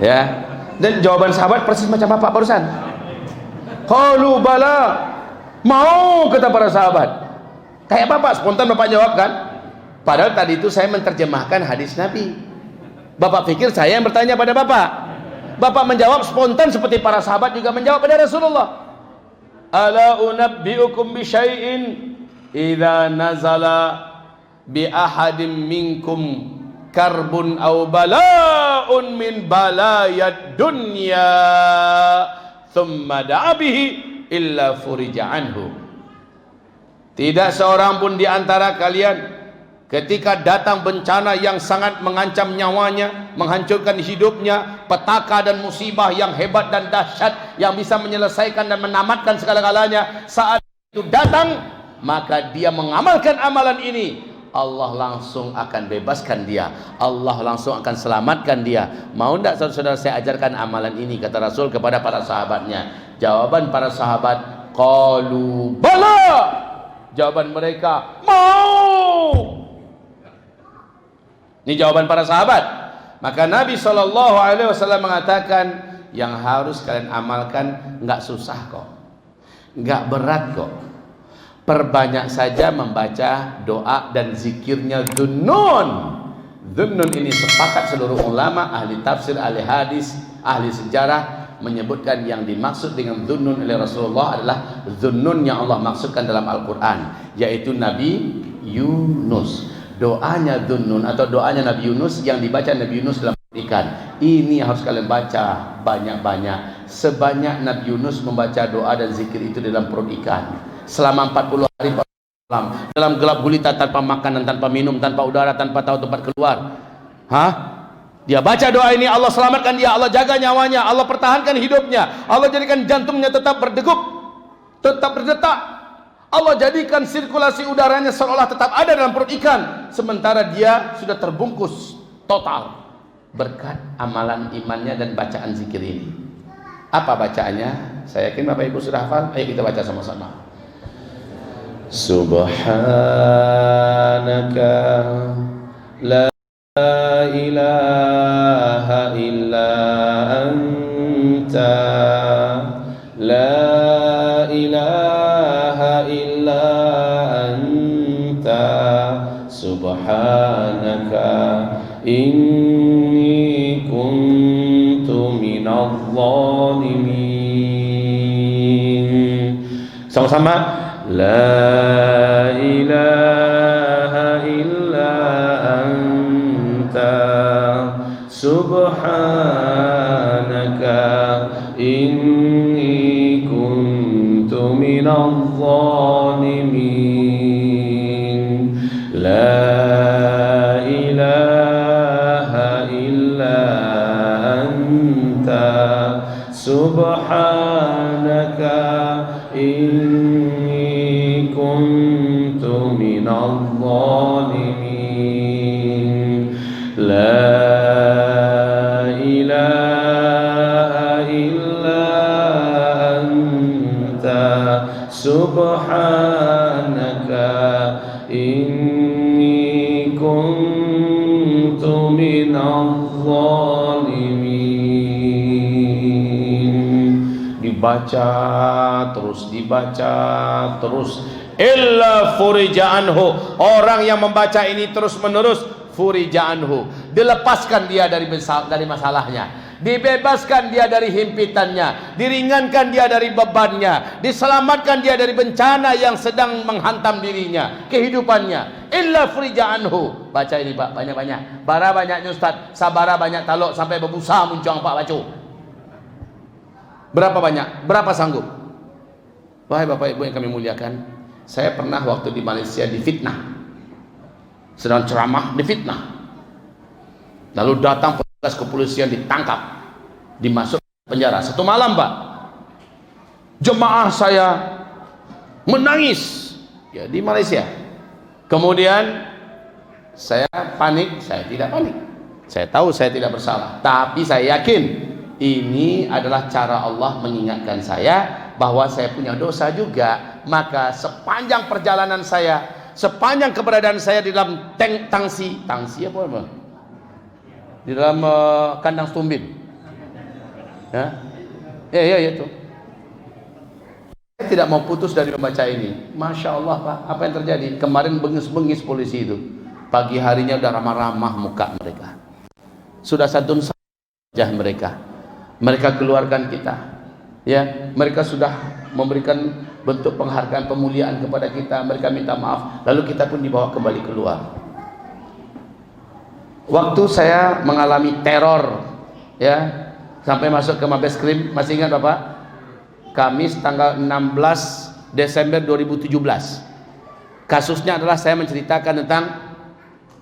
Ya. Dan jawaban sahabat persis macam Bapak barusan. Qalu bala. Mau, kata para sahabat. Kayak Bapak spontan Bapak jawab kan? Padahal tadi itu saya menerjemahkan hadis Nabi. Bapak pikir saya yang bertanya pada Bapak. Bapak menjawab spontan seperti para sahabat juga menjawab pada Rasulullah. Ala unabbiukum bi syai'in idza nazala bi ahadin minkum karbun aw bala'un min balayad dunya thumma da'a bihi illa furija anhu. Tidak seorang pun di antara kalian ketika datang bencana yang sangat mengancam nyawanya, menghancurkan hidupnya, petaka dan musibah yang hebat dan dahsyat yang bisa menyelesaikan dan menamatkan segala-galanya, saat itu datang, maka dia mengamalkan amalan ini, Allah langsung akan bebaskan dia, Allah langsung akan selamatkan dia. Mau tidak saudara-saudara saya ajarkan amalan ini, kata Rasul kepada para sahabatnya. Jawaban para sahabat, qalu bala. Jawaban mereka, mau. Ini jawaban para sahabat. Maka Nabi SAW mengatakan, yang harus kalian amalkan nggak susah kok, nggak berat kok. Perbanyak saja membaca doa dan zikirnya Dhunnun. Dhunnun ini sepakat seluruh ulama, ahli tafsir, ahli hadis, ahli sejarah menyebutkan yang dimaksud dengan Dhunnun oleh Rasulullah adalah Dhunnun yang Allah maksudkan dalam Al-Quran, yaitu Nabi Yunus. Doanya Dhunnun atau doanya Nabi Yunus yang dibaca Nabi Yunus dalam ikan. Ini harus kalian baca banyak-banyak. Sebanyak Nabi Yunus membaca doa dan zikir itu dalam perut ikan selama 40 hari 40 malam, dalam gelap gulita, tanpa makanan, tanpa minum, tanpa udara, tanpa tahu tempat keluar. Dia baca doa ini, Allah selamatkan dia, Allah jaga nyawanya, Allah pertahankan hidupnya, Allah jadikan jantungnya tetap berdegup, tetap berdetak, Allah jadikan sirkulasi udaranya seolah tetap ada dalam perut ikan, sementara dia sudah terbungkus total berkat amalan imannya dan bacaan zikir ini. Apa bacaannya? Saya yakin Bapak Ibu sudah hafal. Ayo kita baca sama-sama. Subhanaka la ilaha illa anta, la ilaha illa anta inni kuntu minadh dhalimin. Sama-sama, la ilaha illa anta subhanaka inni kuntu minadh dhalimin. La ilaha illa anta subhanaka inni kuntu minadh dhalimin. La ilaha illa anta subhanaka inni kuntu minadh dhalimin. Dibaca terus illa furija anhu. Orang yang membaca ini terus menerus, furija anhu, dilepaskan dia dari masalahnya, dibebaskan dia dari himpitannya, diringankan dia dari bebannya, diselamatkan dia dari bencana yang sedang menghantam dirinya, kehidupannya. Illa furija anhu. Baca ini Pak, banyak-banyak. Bara banyaknya Ustaz, sabara banyak talok sampai berbusa muncung Pak baca. Berapa banyak? Berapa sanggup? Wahai Bapak Ibu yang kami muliakan, saya pernah waktu di Malaysia difitnah. Sedang ceramah difitnah. Lalu datang petugas kepolisian, ditangkap, dimasuk penjara 1 malam Pak. Jemaah saya menangis ya di Malaysia. Kemudian saya panik. Saya tidak panik. Saya tahu saya tidak bersalah, tapi saya yakin ini adalah cara Allah mengingatkan saya bahwa saya punya dosa juga. Maka sepanjang perjalanan saya, sepanjang keberadaan saya di dalam tangsi apa? Di dalam kandang setumbin. Ya itu. Saya tidak mau putus dari membaca ini. Masya Allah Pak, apa yang terjadi? Kemarin bengis-bengis polisi itu. Pagi harinya udah ramah-ramah muka mereka. Sudah santun wajah mereka. Mereka keluarkan kita, ya. Mereka sudah memberikan bentuk penghargaan, pemuliaan kepada kita. Mereka minta maaf, lalu kita pun dibawa kembali keluar. Waktu saya mengalami teror, ya, sampai masuk ke Mabeskrim, masih ingat Bapak? Kamis tanggal 16 Desember 2017. Kasusnya adalah saya menceritakan tentang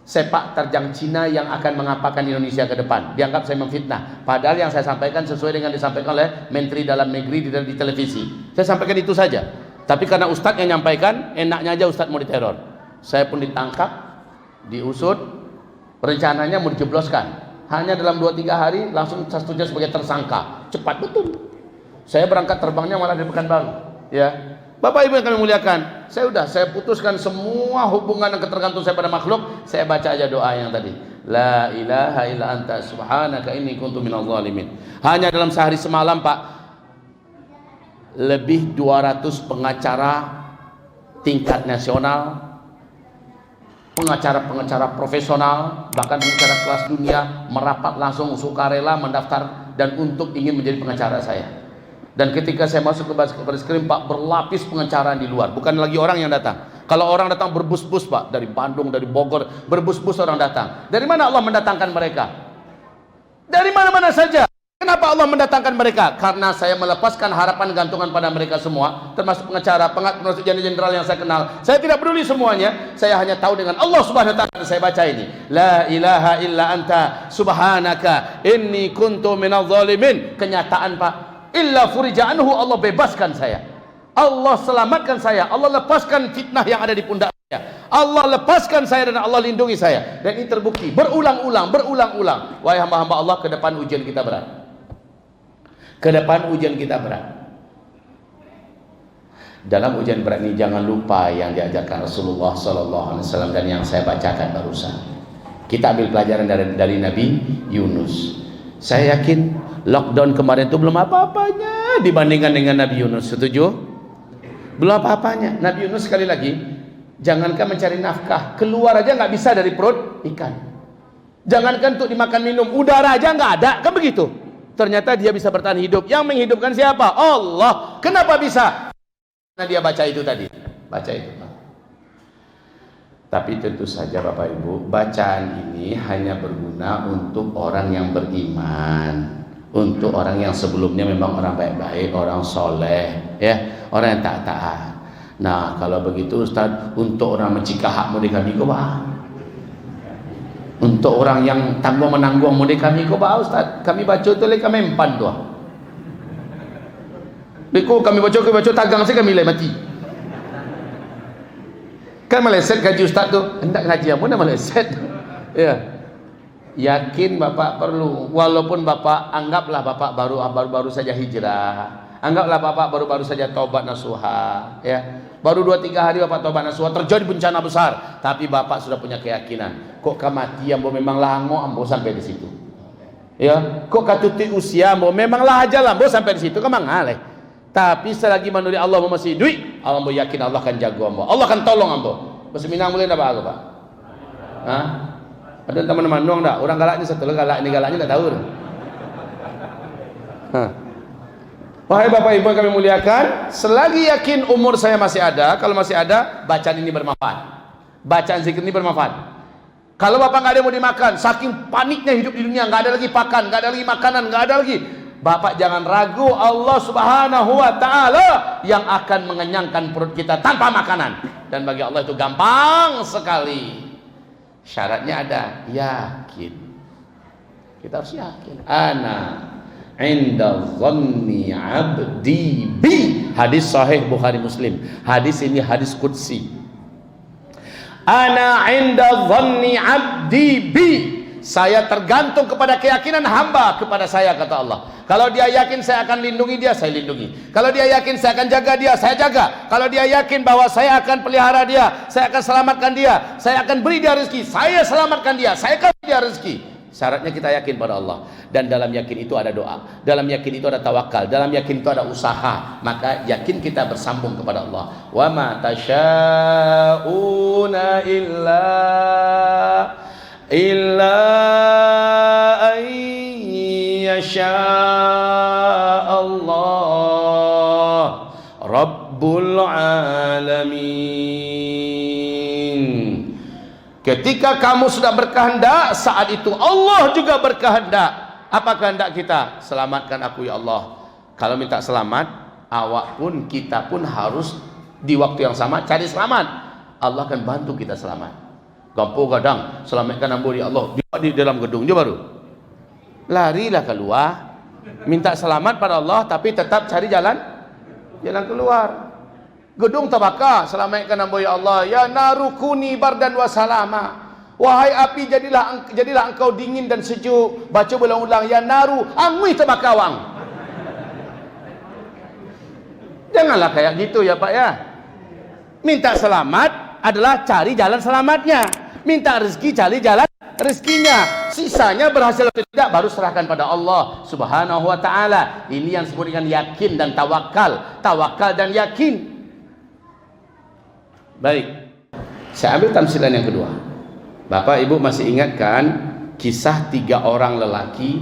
sepak terjang Cina yang akan mengapakan Indonesia ke depan. Dianggap saya memfitnah, padahal yang saya sampaikan sesuai dengan disampaikan oleh Menteri Dalam Negeri di televisi. Saya sampaikan itu saja. Tapi karena Ustadz yang nyampaikan, enaknya aja Ustadz mau diteror. Saya pun ditangkap, diusut, rencananya mau dijebloskan. Hanya dalam 2-3 hari langsung statusnya sebagai tersangka. Cepat betul. Saya berangkat terbangnya malah di Pekanbaru, ya. Bapak Ibu yang kami muliakan, saya putuskan semua hubungan dan ketergantungan saya pada makhluk. Saya baca aja doa yang tadi, la ilaha illa anta subhanaka inni kuntu minadh dhalimin. Hanya dalam sehari semalam Pak, lebih 200 pengacara tingkat nasional, pengacara profesional, bahkan pengacara kelas dunia merapat langsung sukarela mendaftar dan untuk ingin menjadi pengacara saya. Dan ketika saya masuk ke Bareskrim Pak, berlapis pengacara di luar, bukan lagi orang yang datang. Kalau orang datang berbus-bus Pak, dari Bandung, dari Bogor, berbus-bus orang datang. Dari mana Allah mendatangkan mereka? Dari mana-mana saja. Kenapa Allah mendatangkan mereka? Karena saya melepaskan harapan gantungan pada mereka semua, termasuk pengacara, termasuk jenderal yang saya kenal. Saya tidak peduli semuanya, saya hanya tahu dengan Allah Subhanahu wa taala. Saya baca ini, la ilaha illa anta subhanaka inni kuntu minadh dhalimin. Kenyataan Pak, illa furija anhu, Allah bebaskan saya, Allah selamatkan saya, Allah lepaskan fitnah yang ada di pundak saya, Allah lepaskan saya dan Allah lindungi saya. Dan ini terbukti berulang-ulang. Wahai hamba-hamba Allah, ke depan ujian kita berat. Dalam ujian berat ini jangan lupa yang diajarkan Rasulullah SAW dan yang saya bacakan barusan. Kita ambil pelajaran dari Nabi Yunus. Saya yakin lockdown kemarin itu belum apa-apanya dibandingkan dengan Nabi Yunus. Setuju? Belum apa-apanya. Nabi Yunus sekali lagi, jangankan mencari nafkah, keluar aja nggak bisa dari perut ikan. Jangankan untuk dimakan minum, udara aja nggak ada, kan begitu. Ternyata dia bisa bertahan hidup. Yang menghidupkan siapa? Allah. Kenapa bisa? Karena dia baca itu tadi. Baca itu. Tapi tentu saja Bapak Ibu, bacaan ini hanya berguna untuk orang yang beriman, untuk orang yang sebelumnya memang orang baik-baik, orang soleh, ya, orang yang taat. Nah, kalau begitu Ustaz, untuk orang mencikahak mudi kami kau bah. Untuk orang yang tanggung menanggung mudi kami kau bah Ustaz. Kami baca tu le kami empan tu. Beku kami baca tagang saya kami le mati. Kan meleset gaji Ustaz tu, hendak ngaji apa nak meleset? Ya. Yakin Bapak perlu, walaupun Bapak anggaplah Bapak baru saja hijrah, anggaplah Bapak baru saja taubat nasuha, ya. Baru 2-3 hari Bapak taubat nasuha, terjadi bencana besar, tapi Bapak sudah punya keyakinan. Kok kematian ambo memang lango ambo sampai di situ. Ya, kok katuti usia ambo memang lah aja ambo sampai di situ kemang aleh. Tapi selagi menurut Allah masih duit, ambo yakin Allah akan jago ambo. Allah akan tolong ambo. Berseminang boleh enggak Pak? Hah? Ada teman-teman dong enggak? Orang galaknya satu galak ini galaknya enggak tahu. Hah. Wahai Bapak Ibu yang kami muliakan, selagi yakin umur saya masih ada, kalau masih ada, bacaan ini bermanfaat. Bacaan zikir ini bermanfaat. Kalau Bapak nggak ada yang mau dimakan, saking paniknya hidup di dunia, nggak ada lagi pakan, nggak ada lagi makanan, nggak ada lagi. Bapak jangan ragu, Allah Subhanahu wa Ta'ala yang akan mengenyangkan perut kita tanpa makanan. Dan bagi Allah itu gampang sekali. Syaratnya ada, yakin. Kita harus yakin. Ana inda dhanni abdi bi. Hadis sahih Bukhari Muslim. Hadis ini hadis qudsi. Ana inda dhanni abdi bi. Saya tergantung kepada keyakinan hamba kepada saya, kata Allah. Kalau dia yakin saya akan lindungi dia, saya lindungi. Kalau dia yakin saya akan jaga dia, saya jaga. Kalau dia yakin bahwa saya akan pelihara dia, saya akan selamatkan dia, saya akan beri dia rezeki, saya selamatkan dia, saya akan beri dia rezeki. Syaratnya kita yakin pada Allah. Dan dalam yakin itu ada doa, dalam yakin itu ada tawakal, dalam yakin itu ada usaha. Maka yakin kita bersambung kepada Allah. Wa ma tasyauna illa ayyasha Allah Rabbul Alamin. Ketika kamu sudah berkehendak, saat itu Allah juga berkehendak. Apa kehendak kita? Selamatkan aku ya Allah. Kalau minta selamat, awak pun, kita pun harus di waktu yang sama cari selamat. Allah akan bantu kita selamat. Gampang kadang selamatkan ambo ya Allah di dalam gedung je baru larilah keluar minta selamat pada Allah, tapi tetap cari jalan keluar. Gedung terbakar, selamatkan ambo ya Allah, ya narukuni bardan wa salama. Wahai api, jadilah engkau dingin dan sejuk. Baca berulang-ulang, ya naru angui terbakar wang. Janganlah kayak gitu ya Pak ya. Minta selamat adalah cari jalan selamatnya, minta rezeki cari jalan rezekinya, sisanya berhasil atau tidak baru serahkan pada Allah Subhanahu wa Ta'ala. Ini yang disebut dengan yakin dan tawakal dan yakin. Baik, saya ambil tamsilan yang kedua. Bapak Ibu masih ingatkan kisah 3 orang lelaki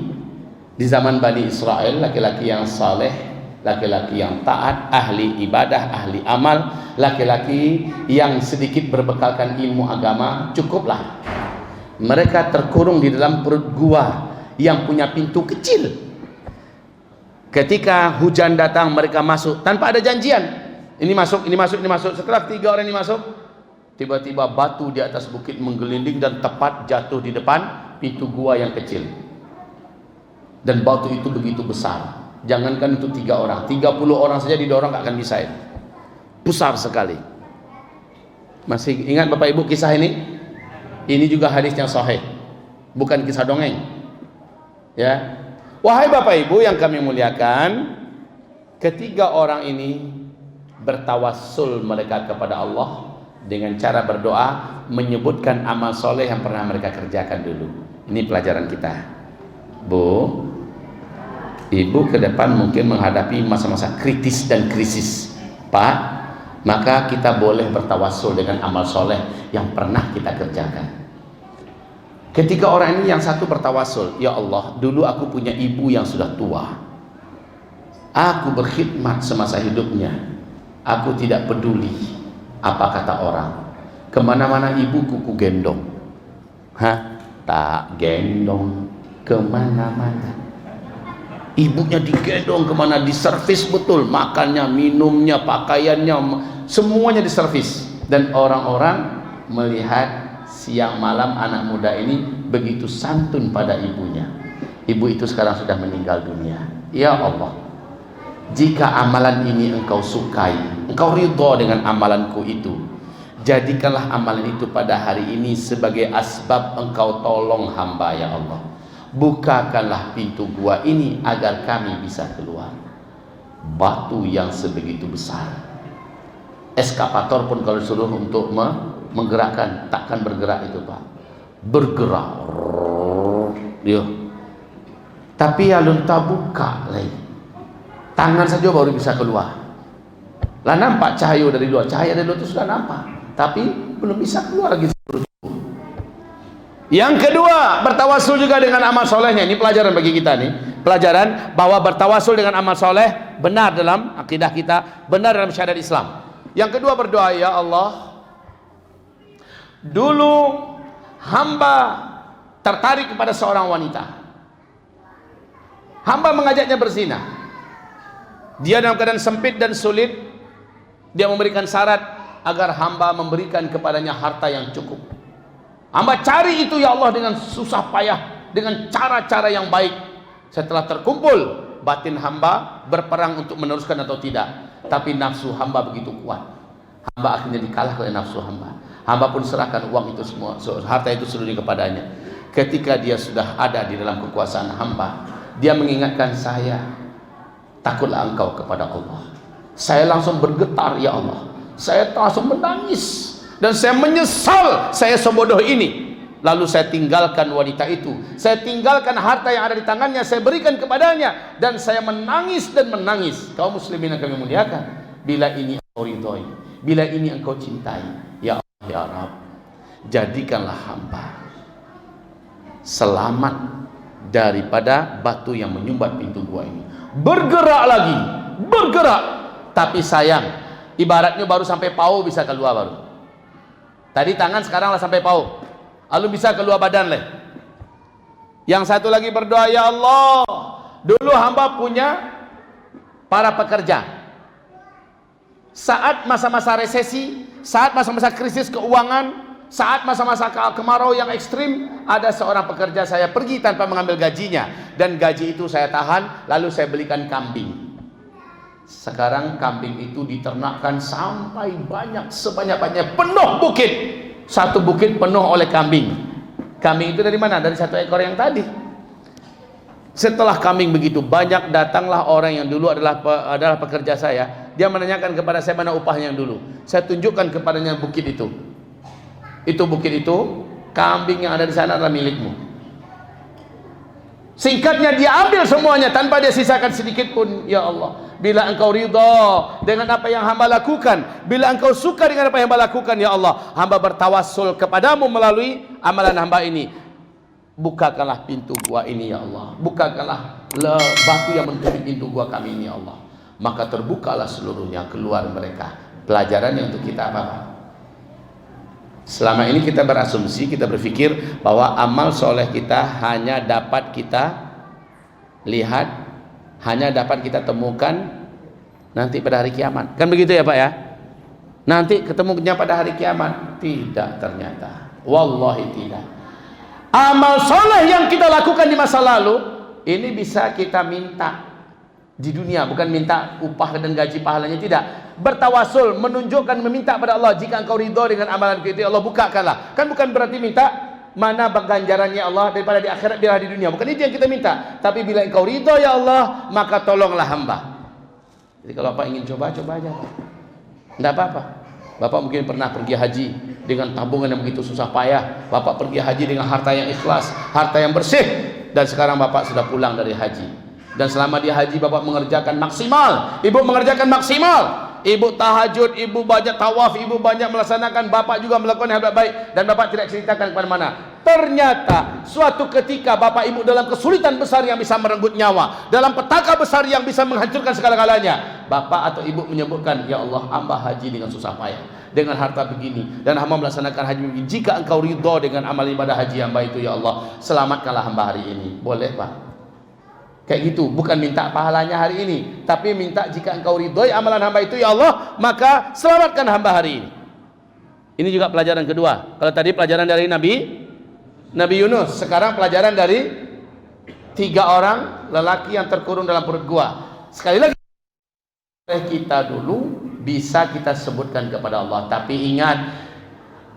di zaman Bani Israel, laki-laki yang saleh, laki-laki yang taat, ahli ibadah, ahli amal, laki-laki yang sedikit berbekalkan ilmu agama, cukuplah. Mereka terkurung di dalam perut gua yang punya pintu kecil. Ketika hujan datang, mereka masuk tanpa ada janjian. Ini masuk. Setelah 3 orang ini masuk, tiba-tiba batu di atas bukit menggelinding dan tepat jatuh di depan pintu gua yang kecil. Dan batu itu begitu besar. Jangankan itu 3 orang, 30 orang saja didorong gak akan bisa. Besar sekali. Masih ingat Bapak Ibu kisah ini? Ini juga hadisnya sahih, bukan kisah dongeng. Ya, wahai Bapak Ibu yang kami muliakan, ketiga orang ini bertawassul mereka kepada Allah dengan cara berdoa, menyebutkan amal soleh yang pernah mereka kerjakan dulu. Ini pelajaran kita, Bu. Ibu ke depan mungkin menghadapi masa-masa kritis dan krisis, Pak, maka kita boleh bertawassul dengan amal soleh yang pernah kita kerjakan. Ketika orang ini yang satu bertawasul, ya Allah, dulu aku punya ibu yang sudah tua, aku berkhidmat semasa hidupnya, aku tidak peduli apa kata orang, kemana-mana ibuku ku gendong. Hah? Tak gendong kemana-mana, ibunya digendong kemana, diservis betul, makannya, minumnya, pakaiannya, semuanya diservis. Dan orang-orang melihat siang malam anak muda ini begitu santun pada ibunya. Ibu itu sekarang sudah meninggal dunia. Ya Allah, jika amalan ini engkau sukai, engkau ridha dengan amalanku itu, jadikanlah amalan itu pada hari ini sebagai asbab engkau tolong hamba ya Allah. Bukakanlah pintu gua ini agar kami bisa keluar. Batu yang sebegitu besar, eskapator pun kalau disuruh untuk menggerakkan takkan bergerak itu Pak. Bergerak dia, tapi alun tak buka lagi, tangan saja baru bisa keluar. Lah nampak cahaya dari luar, cahaya dari luar itu sudah nampak, tapi belum bisa keluar lagi. Yang kedua, bertawasul juga dengan amal solehnya. Ini pelajaran bagi kita nih, pelajaran bahwa bertawasul dengan amal soleh benar dalam akidah kita, benar dalam syariat Islam. Yang kedua, berdoa, ya Allah, dulu hamba tertarik kepada seorang wanita, hamba mengajaknya berzina, dia dalam keadaan sempit dan sulit, dia memberikan syarat agar hamba memberikan kepadanya harta yang cukup. Hamba cari itu ya Allah dengan susah payah, dengan cara-cara yang baik. Setelah terkumpul, batin hamba berperang untuk meneruskan atau tidak, tapi nafsu hamba begitu kuat, hamba akhirnya dikalahkan oleh nafsu hamba. Hamba pun serahkan uang itu semua, harta itu seluruhnya kepadanya. Ketika dia sudah ada di dalam kekuasaan hamba, dia mengingatkan saya, takutlah engkau kepada Allah. Saya langsung bergetar, ya Allah, saya langsung menangis, dan saya menyesal saya sebodoh ini. Lalu saya tinggalkan wanita itu, saya tinggalkan harta yang ada di tangannya, saya berikan kepadanya, dan saya menangis dan menangis. Kaum muslimin yang kami muliakan, bila ini engkau ridhoi, bila ini engkau cintai, ya Allah, ya Rabb, jadikanlah hamba selamat daripada batu yang menyumbat pintu gua ini. Bergerak lagi, bergerak, tapi sayang, ibaratnya baru sampai pau bisa keluar baru. Tadi tangan, sekarang lah sampai pau, lalu bisa keluar badan leh. Yang satu lagi berdoa, ya Allah, dulu hamba punya para pekerja. Saat masa-masa resesi, saat masa-masa krisis keuangan, saat masa-masa kemarau yang ekstrim, ada seorang pekerja saya pergi tanpa mengambil gajinya, dan gaji itu saya tahan, lalu saya belikan kambing. Sekarang kambing itu diternakkan sampai banyak, sebanyak-banyaknya, penuh bukit. Satu bukit penuh oleh kambing. Kambing itu dari mana? Dari satu ekor yang tadi. Setelah kambing begitu banyak, datanglah orang yang dulu adalah pekerja saya. Dia menanyakan kepada saya mana upahnya yang dulu. Saya tunjukkan kepadanya bukit itu. Itu bukit itu, kambing yang ada di sana adalah milikmu. Singkatnya, dia ambil semuanya tanpa dia sisakan sedikit pun. Ya Allah, bila engkau ridha dengan apa yang hamba lakukan, bila engkau suka dengan apa yang hamba lakukan, ya Allah, hamba bertawassul kepadamu melalui amalan hamba ini. Bukakanlah pintu gua ini, ya Allah. Bukakanlah batu yang menutupi pintu gua kami ini, ya Allah. Maka terbukalah seluruhnya, keluar mereka. Pelajarannya untuk kita apa? Selama ini kita berasumsi, kita berpikir bahwa amal soleh kita hanya dapat kita lihat, hanya dapat kita temukan nanti pada hari kiamat. Kan begitu ya Pak ya? Nanti ketemunya pada hari kiamat. Tidak, ternyata. Wallahi tidak. Amal soleh yang kita lakukan di masa lalu, ini bisa kita minta di dunia, bukan minta upah dan gaji pahalanya, tidak. Bertawasul, menunjukkan, meminta pada Allah, jika engkau ridho dengan amalan kita, Allah bukakanlah. Kan bukan berarti minta mana ganjarannya Allah daripada di akhirat, biarlah di dunia, bukan itu yang kita minta. Tapi bila engkau ridho ya Allah, maka tolonglah hamba. Jadi kalau Bapak ingin coba aja Pak, tidak apa-apa. Bapak mungkin pernah pergi haji dengan tabungan yang begitu susah payah. Bapak pergi haji dengan harta yang ikhlas, harta yang bersih, dan sekarang Bapak sudah pulang dari haji. Dan selama dia haji, Bapak mengerjakan maksimal, Ibu mengerjakan maksimal. Ibu tahajud, ibu banyak tawaf, ibu banyak melaksanakan, Bapak juga melakukan hal baik, dan Bapak tidak ceritakan kepada mana. Ternyata suatu ketika bapak ibu dalam kesulitan besar yang bisa merenggut nyawa, dalam petaka besar yang bisa menghancurkan segala-galanya, bapak atau ibu menyebutkan, ya Allah, hamba haji dengan susah payah, dengan harta begini, dan hamba melaksanakan haji begini. Jika engkau ridho dengan amal ibadah haji hamba itu, ya Allah, selamatkanlah hamba hari ini. Boleh pak? Kayak gitu, bukan minta pahalanya hari ini, tapi minta jika engkau ridhoi amalan hamba itu, ya Allah, maka selamatkan hamba hari ini. Ini juga pelajaran kedua. Kalau tadi pelajaran dari Nabi Yunus, sekarang pelajaran dari 3 orang lelaki yang terkurung dalam perut gua. Sekali lagi, kita dulu bisa kita sebutkan kepada Allah, tapi ingat,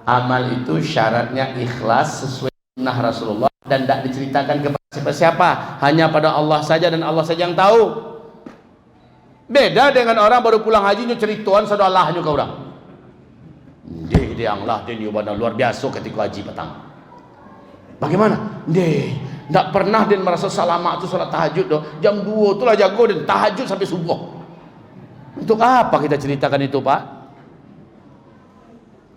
amal itu syaratnya ikhlas sesuai sunnah Rasulullah dan tidak diceritakan kepada siapa-siapa, hanya pada Allah saja dan Allah saja yang tahu. Beda dengan orang baru pulang haji nyu cerituan sudah Allah nyu ke orang. Dia Allah dia ibadah luar biasa ketika haji petang. Bagaimana? Tidak pernah dia merasa salamat itu salat tahajud doh. Jam 2 itulah jago dan tahajud sampai subuh. Untuk apa kita ceritakan itu, Pak?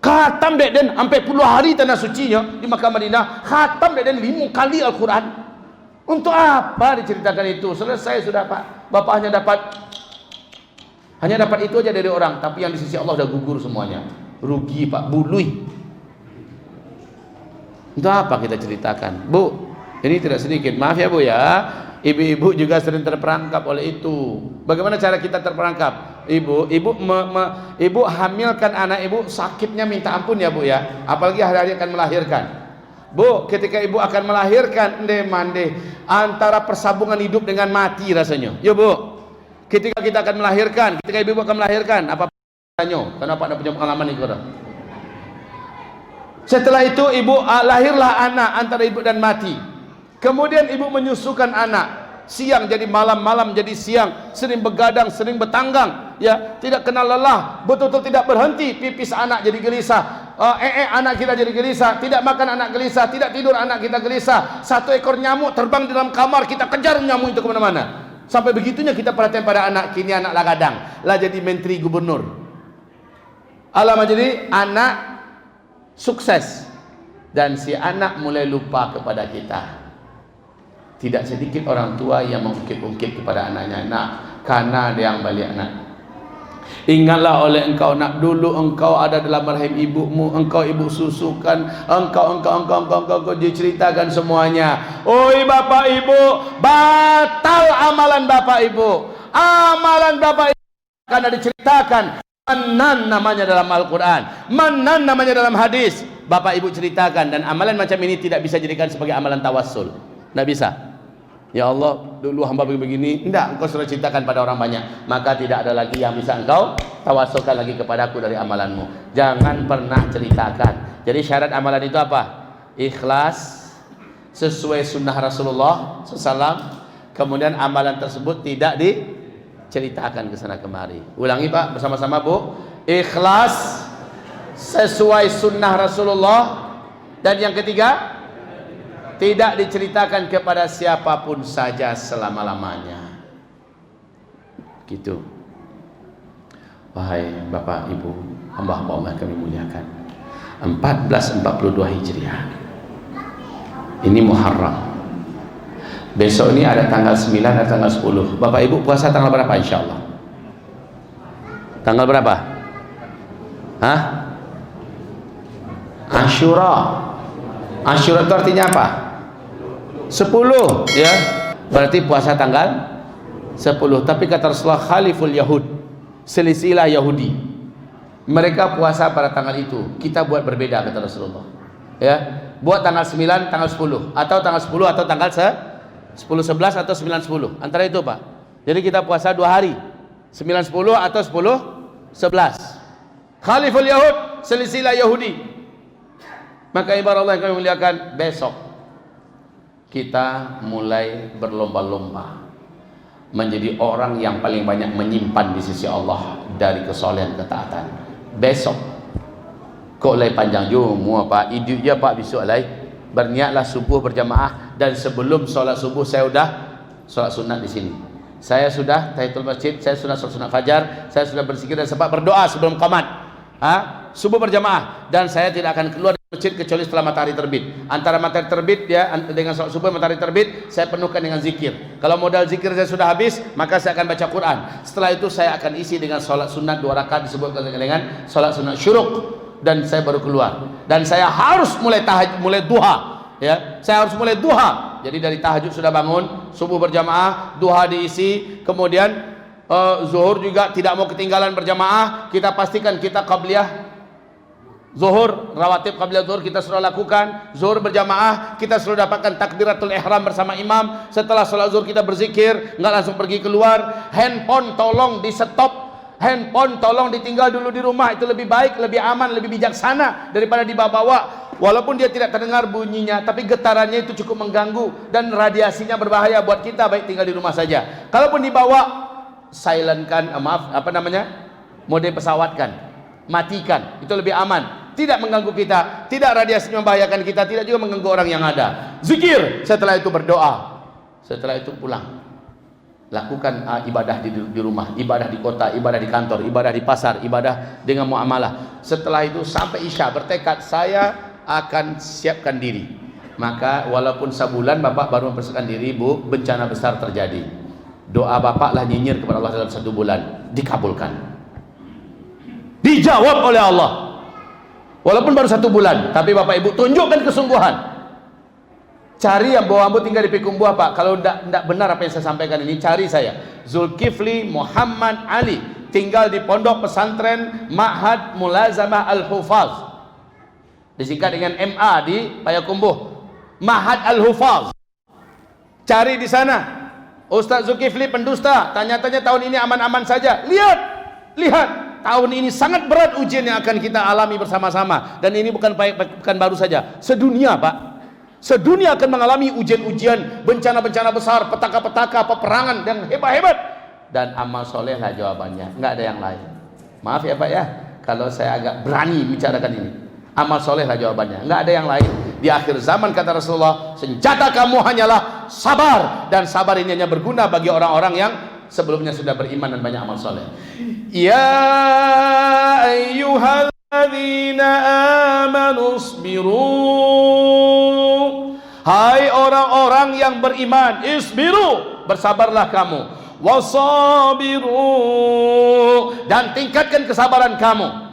Khatam dek den sampai puluh hari tanah sucinya di Makkah Madinah. Khatam dek den 5 kali Al-Quran. Untuk apa diceritakan itu? Selesai sudah, Pak. Bapak hanya dapat itu aja dari orang, tapi yang di sisi Allah udah gugur semuanya. Rugi, Pak, bului. Untuk apa kita ceritakan? Bu, ini tidak sedikit, maaf ya Bu ya, ibu-ibu juga sering terperangkap oleh itu. Bagaimana cara kita terperangkap? Ibu hamilkan anak ibu, sakitnya minta ampun ya Bu ya, apalagi hari-hari akan melahirkan. Bu, ketika ibu akan melahirkan, antara persambungan hidup dengan mati rasanya. Ya Bu, ketika kita akan melahirkan, ketika ibu akan melahirkan, apa tanya? Kenapa ada punya pengalaman itu? Setelah itu ibu lahirlah anak antara ibu dan mati. Kemudian ibu menyusukan anak, siang jadi malam, malam jadi siang, sering begadang, sering bertanggang, ya, tidak kenal lelah, betul-betul tidak berhenti. Pipis anak jadi gelisah, anak kita jadi gelisah, tidak makan anak gelisah, tidak tidur anak kita gelisah. 1 ekor nyamuk terbang di dalam kamar, kita kejar nyamuk itu kemana-mana. Sampai begitunya kita perhatian pada anak. Kini anak lah gadang, lah jadi menteri gubernur, alamak jadi anak sukses, dan si anak mulai lupa kepada kita. Tidak sedikit orang tua yang mengungkit-ungkit kepada anaknya, nak, karena ada yang balik anak. Ingatlah oleh engkau nak, dulu engkau ada dalam rahim ibumu, engkau ibu susukan, engkau diceritakan semuanya. Oi bapak ibu, batal amalan bapak ibu, amalan bapak ibu karena diceritakan. Manan namanya dalam Al-Quran, manan namanya dalam hadis. Bapak ibu ceritakan, dan amalan macam ini tidak bisa dijadikan sebagai amalan tawassul. Tidak bisa. Ya Allah, dulu hamba begini. Tidak, engkau sudah ceritakan pada orang banyak, maka tidak ada lagi yang bisa engkau tawassulkan lagi kepadaku dari amalanmu. Jangan pernah ceritakan. Jadi syarat amalan itu apa? Ikhlas sesuai sunnah Rasulullah SAW. Kemudian amalan tersebut tidak diceritakan ke sana kemari. Ulangi Pak bersama-sama Bu. Ikhlas sesuai sunnah Rasulullah. Dan yang ketiga, tidak diceritakan kepada siapapun saja selama-lamanya. Gitu. Wahai Bapak Ibu, hamba-hamba Allah kami muliakan, 1442 Hijriah ini Muharram. Besok ini ada tanggal 9 dan tanggal 10. Bapak Ibu puasa tanggal berapa insya Allah? Tanggal berapa? Hah? Asyura. Asyura itu artinya apa? 10 ya. Berarti puasa tanggal 10. Tapi kata Rasulullah, khaliful Yahud, selisilah Yahudi, mereka puasa pada tanggal itu, kita buat berbeda kata Rasulullah. Ya, buat tanggal 9, tanggal 10, atau tanggal 10 atau tanggal 10-11 atau 9-10, antara itu Pak. Jadi kita puasa 2 hari, 9-10 atau 10-11. Khaliful Yahud, selisilah Yahudi. Maka ibarat Allah yang kami muliakan, besok kita mulai berlomba-lomba menjadi orang yang paling banyak menyimpan di sisi Allah dari kesolehan ketaatan. Besok kok lay panjang jumu apa iduk ya Pak, besok lay berniatlah subuh berjamaah, dan sebelum sholat subuh saya sudah sholat sunat di sini. Saya sudah tahiyatul masjid, saya sudah sholat sunat fajar, saya sudah berzikir dan sempat berdoa sebelum qamat. Subuh berjamaah, dan saya tidak akan keluar dari masjid kecuali setelah matahari terbit. Antara matahari terbit ya dengan sholat subuh, matahari terbit saya penuhkan dengan zikir. Kalau modal zikir saya sudah habis, maka saya akan baca Quran. Setelah itu saya akan isi dengan sholat sunat 2 rakaat, disebutkan dengan sholat sunat syuruk, dan saya baru keluar. Dan saya harus mulai duha, ya. Saya harus mulai duha. Jadi dari tahajud sudah bangun, subuh berjamaah, duha diisi, kemudian zuhur juga tidak mau ketinggalan berjamaah. Kita pastikan kita qabliyah zuhur, rawatib qabliyah zuhur kita sudah lakukan. Zuhur berjamaah kita sudah dapatkan takbiratul ihram bersama imam. Setelah sholat zuhur kita berzikir, nggak langsung pergi keluar. Handphone tolong di stop, handphone tolong ditinggal dulu di rumah. Itu lebih baik, lebih aman, lebih bijaksana daripada dibawa-bawa. Walaupun dia tidak terdengar bunyinya, tapi getarannya itu cukup mengganggu dan radiasinya berbahaya buat kita. Baik tinggal di rumah saja. Kalaupun dibawa, silentkan, mode pesawatkan, matikan, itu lebih aman. Tidak mengganggu kita, tidak radiasinya membahayakan kita, tidak juga mengganggu orang yang ada. Zikir, setelah itu berdoa, setelah itu pulang. Lakukan ibadah di rumah, ibadah di kota, ibadah di kantor, ibadah di pasar, ibadah dengan muamalah. Setelah itu sampai Isya bertekad, saya akan siapkan diri. Maka walaupun sebulan bapak baru mempersiapkan diri, Bu, bencana besar terjadi. Doa bapak lah nyinyir kepada Allah dalam 1 bulan, dikabulkan, dijawab oleh Allah. Walaupun baru 1 bulan, tapi bapak ibu tunjukkan kesungguhan. Cari yang bawa ambo tinggal di Pikumbuah, Pak. Kalau tidak benar apa yang saya sampaikan ini, cari saya. Zulkifli Muhammad Ali, tinggal di pondok pesantren Ma'had Mulazamah Al-Hufaz, disingkat dengan MA, di Payakumbuh. Ma'had Al-Hufaz, cari di sana. Ustaz Zulkifli pendusta, tanya-tanya tahun ini aman-aman saja. Lihat, tahun ini sangat berat ujian yang akan kita alami bersama-sama. Dan ini bukan baru saja, sedunia, Pak. Sedunia akan mengalami ujian-ujian, bencana-bencana besar, petaka-petaka, peperangan yang hebat-hebat. Dan amal soleh lah jawabannya, nggak ada yang lain. Maaf ya Pak ya, kalau saya agak berani bicarakan ini. Amal soleh lah jawabannya, nggak ada yang lain. Di akhir zaman kata Rasulullah, senjata kamu hanyalah sabar. Dan sabar ini hanya berguna bagi orang-orang yang sebelumnya sudah beriman dan banyak amal soleh. Ya ayyuhalladzina amanu isbiru, hai orang-orang yang beriman, isbiru, bersabarlah kamu, wasabiru, dan tingkatkan kesabaran kamu.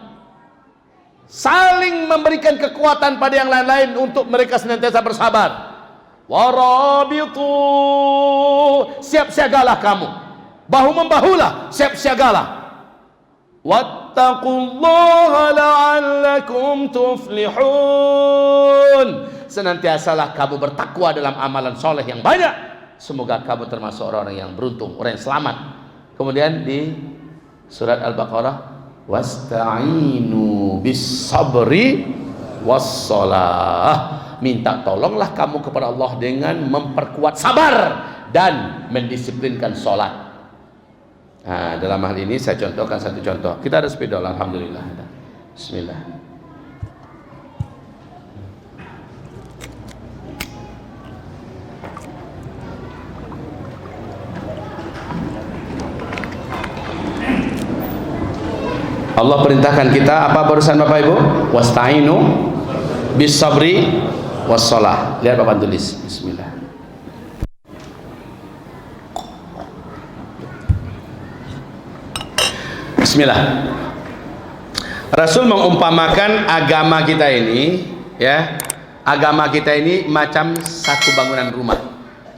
Saling memberikan kekuatan pada yang lain-lain untuk mereka senantiasa bersabar. Warabitu, siap siagalah kamu, bahu membahulah, siap siagalah. Wattaqullaha la'allakum tuflihun, senantiasalah kamu bertakwa dalam amalan soleh yang banyak. Semoga kamu termasuk orang-orang yang beruntung, orang yang selamat. Kemudian di surat Al-Baqarah, wasta'inu bis sabri wassalah, minta tolonglah kamu kepada Allah dengan memperkuat sabar dan mendisiplinkan sholat. Nah, dalam hal ini saya contohkan satu contoh. Kita ada spidol, alhamdulillah. Bismillah. Allah perintahkan kita apa barusan Bapak Ibu? Wasta'inu bis sabri wassalah. Lihat Bapak tulis. Bismillah. Bismillah. Rasul mengumpamakan agama kita ini, ya, agama kita ini macam satu bangunan rumah.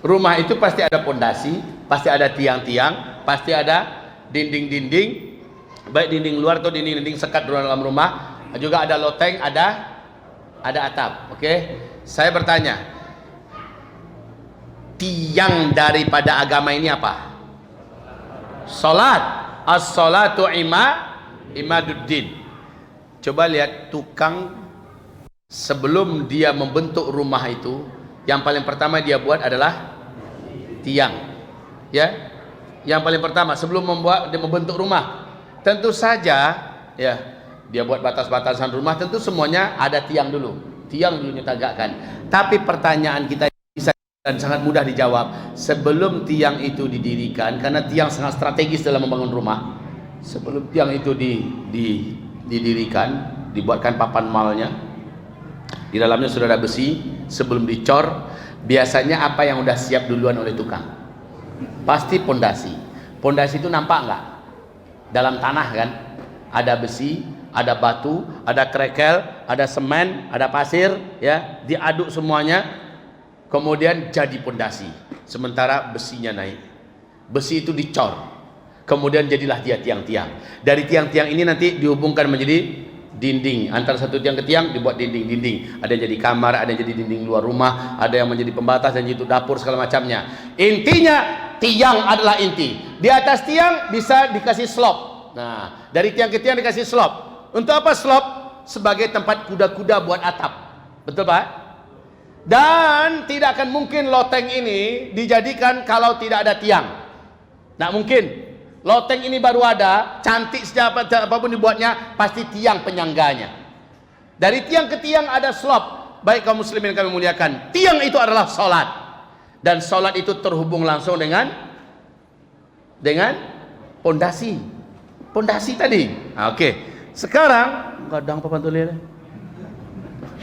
Rumah itu pasti ada pondasi, pasti ada tiang-tiang, pasti ada dinding-dinding, baik dinding luar atau dinding-dinding sekat dalam rumah, juga ada loteng, ada atap. Oke, saya bertanya, tiang daripada agama ini apa? Salat. As-salatu imaduddin. Coba lihat tukang sebelum dia membentuk rumah itu, yang paling pertama dia buat adalah tiang, ya. Yang paling pertama sebelum membentuk rumah, tentu saja, ya, dia buat batas-batasan rumah, tentu semuanya ada tiang dulu. Tiang dulu ditegakkan. Tapi pertanyaan kita bisa dan sangat mudah dijawab. Sebelum tiang itu didirikan, karena tiang sangat strategis dalam membangun rumah. Sebelum tiang itu didirikan, dibuatkan papan malnya, Di dalamnya sudah ada besi. Sebelum dicor, biasanya apa yang udah siap duluan oleh tukang? Pasti pondasi. Pondasi itu nampak nggak? Dalam tanah kan? Ada besi, ada batu, ada krekel, ada semen, ada pasir, ya, diaduk semuanya, kemudian jadi pondasi. Sementara besinya naik, besi itu dicor, kemudian jadilah dia tiang-tiang. Dari tiang-tiang ini nanti dihubungkan menjadi dinding. Antara satu tiang ke tiang dibuat dinding-dinding. Ada yang jadi kamar, ada yang jadi dinding luar rumah, ada yang menjadi pembatas dan itu dapur segala macamnya. Intinya tiang adalah inti. Di atas tiang bisa dikasih slop. Nah, dari tiang ke tiang dikasih slop. Untuk apa slop? Sebagai tempat kuda-kuda buat atap. Betul Pak? Dan tidak akan mungkin loteng ini dijadikan kalau tidak ada tiang. Tidak mungkin. Loteng ini baru ada, cantik apapun dibuatnya, pasti tiang penyangganya. Dari tiang ke tiang ada slop. Baik kaum muslimin yang kami muliakan, tiang itu adalah solat. Dan solat itu terhubung langsung dengan pondasi. Pondasi tadi. Oke. Sekarang kadang papan tulis.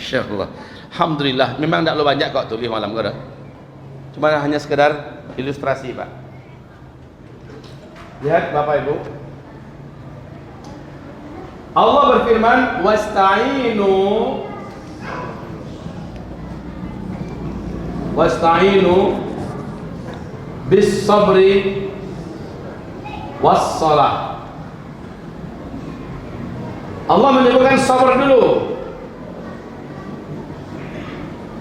Insyaallah. Alhamdulillah, memang tidak lo banyak kok tulis malam kau. Cuma hanya sekedar ilustrasi, Pak. Lihat Bapak Ibu. Allah berfirman, wasta'inu bis sabri was salah. Allah menyebutkan sabar dulu.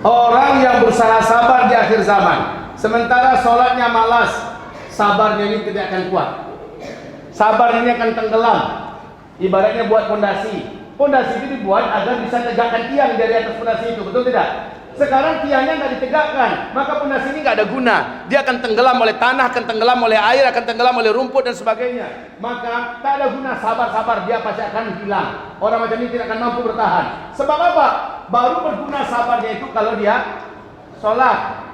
Orang yang berusaha sabar di akhir zaman, sementara sholatnya malas, sabarnya ini tidak akan kuat. Sabar ini akan tenggelam. Ibaratnya buat pondasi. Pondasi itu dibuat agar bisa tegakkan tiang dari atas pondasi itu, betul tidak? Sekarang tiangnya nggak ditegakkan, maka pondasi ini nggak ada guna. Dia akan tenggelam oleh tanah, akan tenggelam oleh air, akan tenggelam oleh rumput dan sebagainya. Maka tak ada guna sabar-sabar, dia pasti akan hilang. Orang macam ini tidak akan mampu bertahan. Sebab apa? Baru berguna sabarnya itu kalau dia sholat,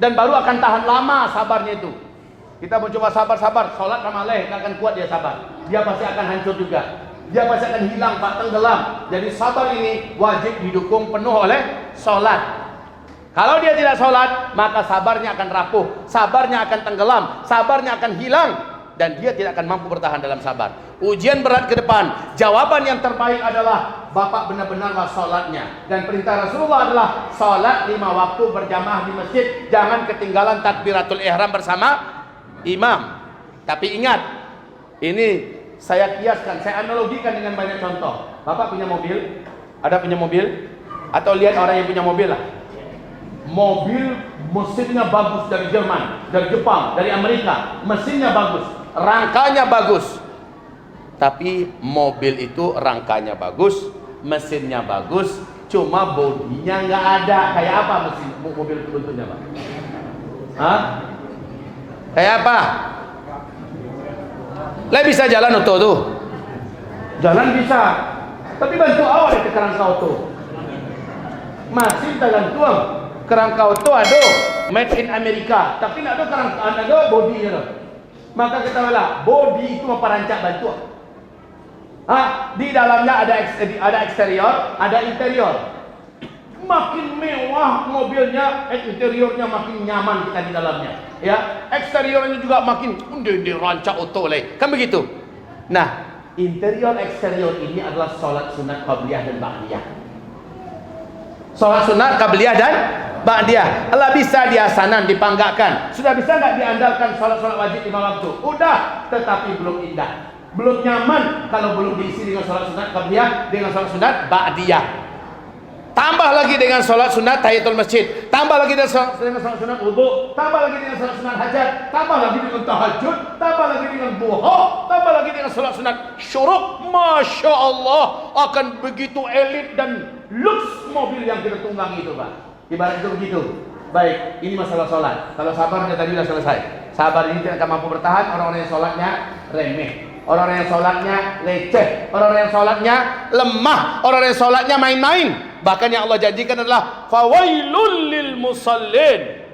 dan baru akan tahan lama sabarnya itu. Kita mencoba sabar-sabar, sholat ramaleh, nggak akan kuat dia sabar. Dia pasti akan hancur juga. Dia pasti akan hilang, Pak, tenggelam. Jadi sabar ini wajib didukung penuh oleh sholat. Kalau dia tidak sholat, maka sabarnya akan rapuh, sabarnya akan tenggelam, sabarnya akan hilang, dan dia tidak akan mampu bertahan dalam sabar. Ujian berat ke depan. Jawaban yang terbaik adalah Bapak benar-benarlah sholatnya. Dan perintah Rasulullah adalah sholat 5 waktu berjamaah di masjid. Jangan ketinggalan takbiratul ihram bersama imam. Tapi ingat, ini saya kiaskan, saya analogikan dengan banyak contoh. Bapak punya mobil, ada punya mobil, atau lihat orang yang punya mobil lah. Mobil mesinnya bagus dari Jerman, dari Jepang, dari Amerika, mesinnya bagus, rangkanya bagus. Tapi mobil itu rangkanya bagus, mesinnya bagus, cuma bodinya nggak ada. Kayak apa mesin mobil itu bentuknya, Pak? Hah? Kayak apa? Lah bisa jalan auto tuh. Jalan bisa. Tapi bantu awal ke kerangka auto. Masih jalan tuang. Kerangka auto ada made in Amerika, tapi tidak ada kerangka, ada bodinya. Maka kita bilang body itu memperancak bantu. Di dalamnya ada eksterior, ada interior. Makin mewah mobilnya, interiornya makin nyaman kita di dalamnya. Ya, eksteriornya juga makin dirancang auto lah. Kan begitu. Nah, interior eksterior ini adalah sholat sunat qabliyah dan ba'diyah. Sholat sunat qabliyah dan ba'diyah. Allah bisa diasanan, dipanggakan. Sudah bisa nggak diandalkan sholat-sholat wajib 5 waktu? Udah, tetapi belum indah. Belum nyaman kalau belum diisi dengan sholat sunat qabliyah, dengan sholat sunat ba'diyah. Tambah lagi dengan sholat sunat tahiyatul masjid, tambah lagi dengan sholat sunat wudu, tambah lagi dengan sholat sunat hajat, tambah lagi dengan tahajud, tambah lagi dengan duha, tambah lagi dengan sholat sunat syuruk. Masya Allah, akan begitu elit dan lux mobil yang kita tunggangi itu, Pak. Ibarat itu begitu. Baik, ini masalah sholat. Kalau sabarnya tadi sudah selesai. Sabar ini tidak akan mampu bertahan orang-orang yang sholatnya remeh, orang-orang yang sholatnya leceh, orang-orang yang sholatnya lemah, orang-orang yang sholatnya main-main. Bahkan yang Allah janjikan adalah fawailul lil musallin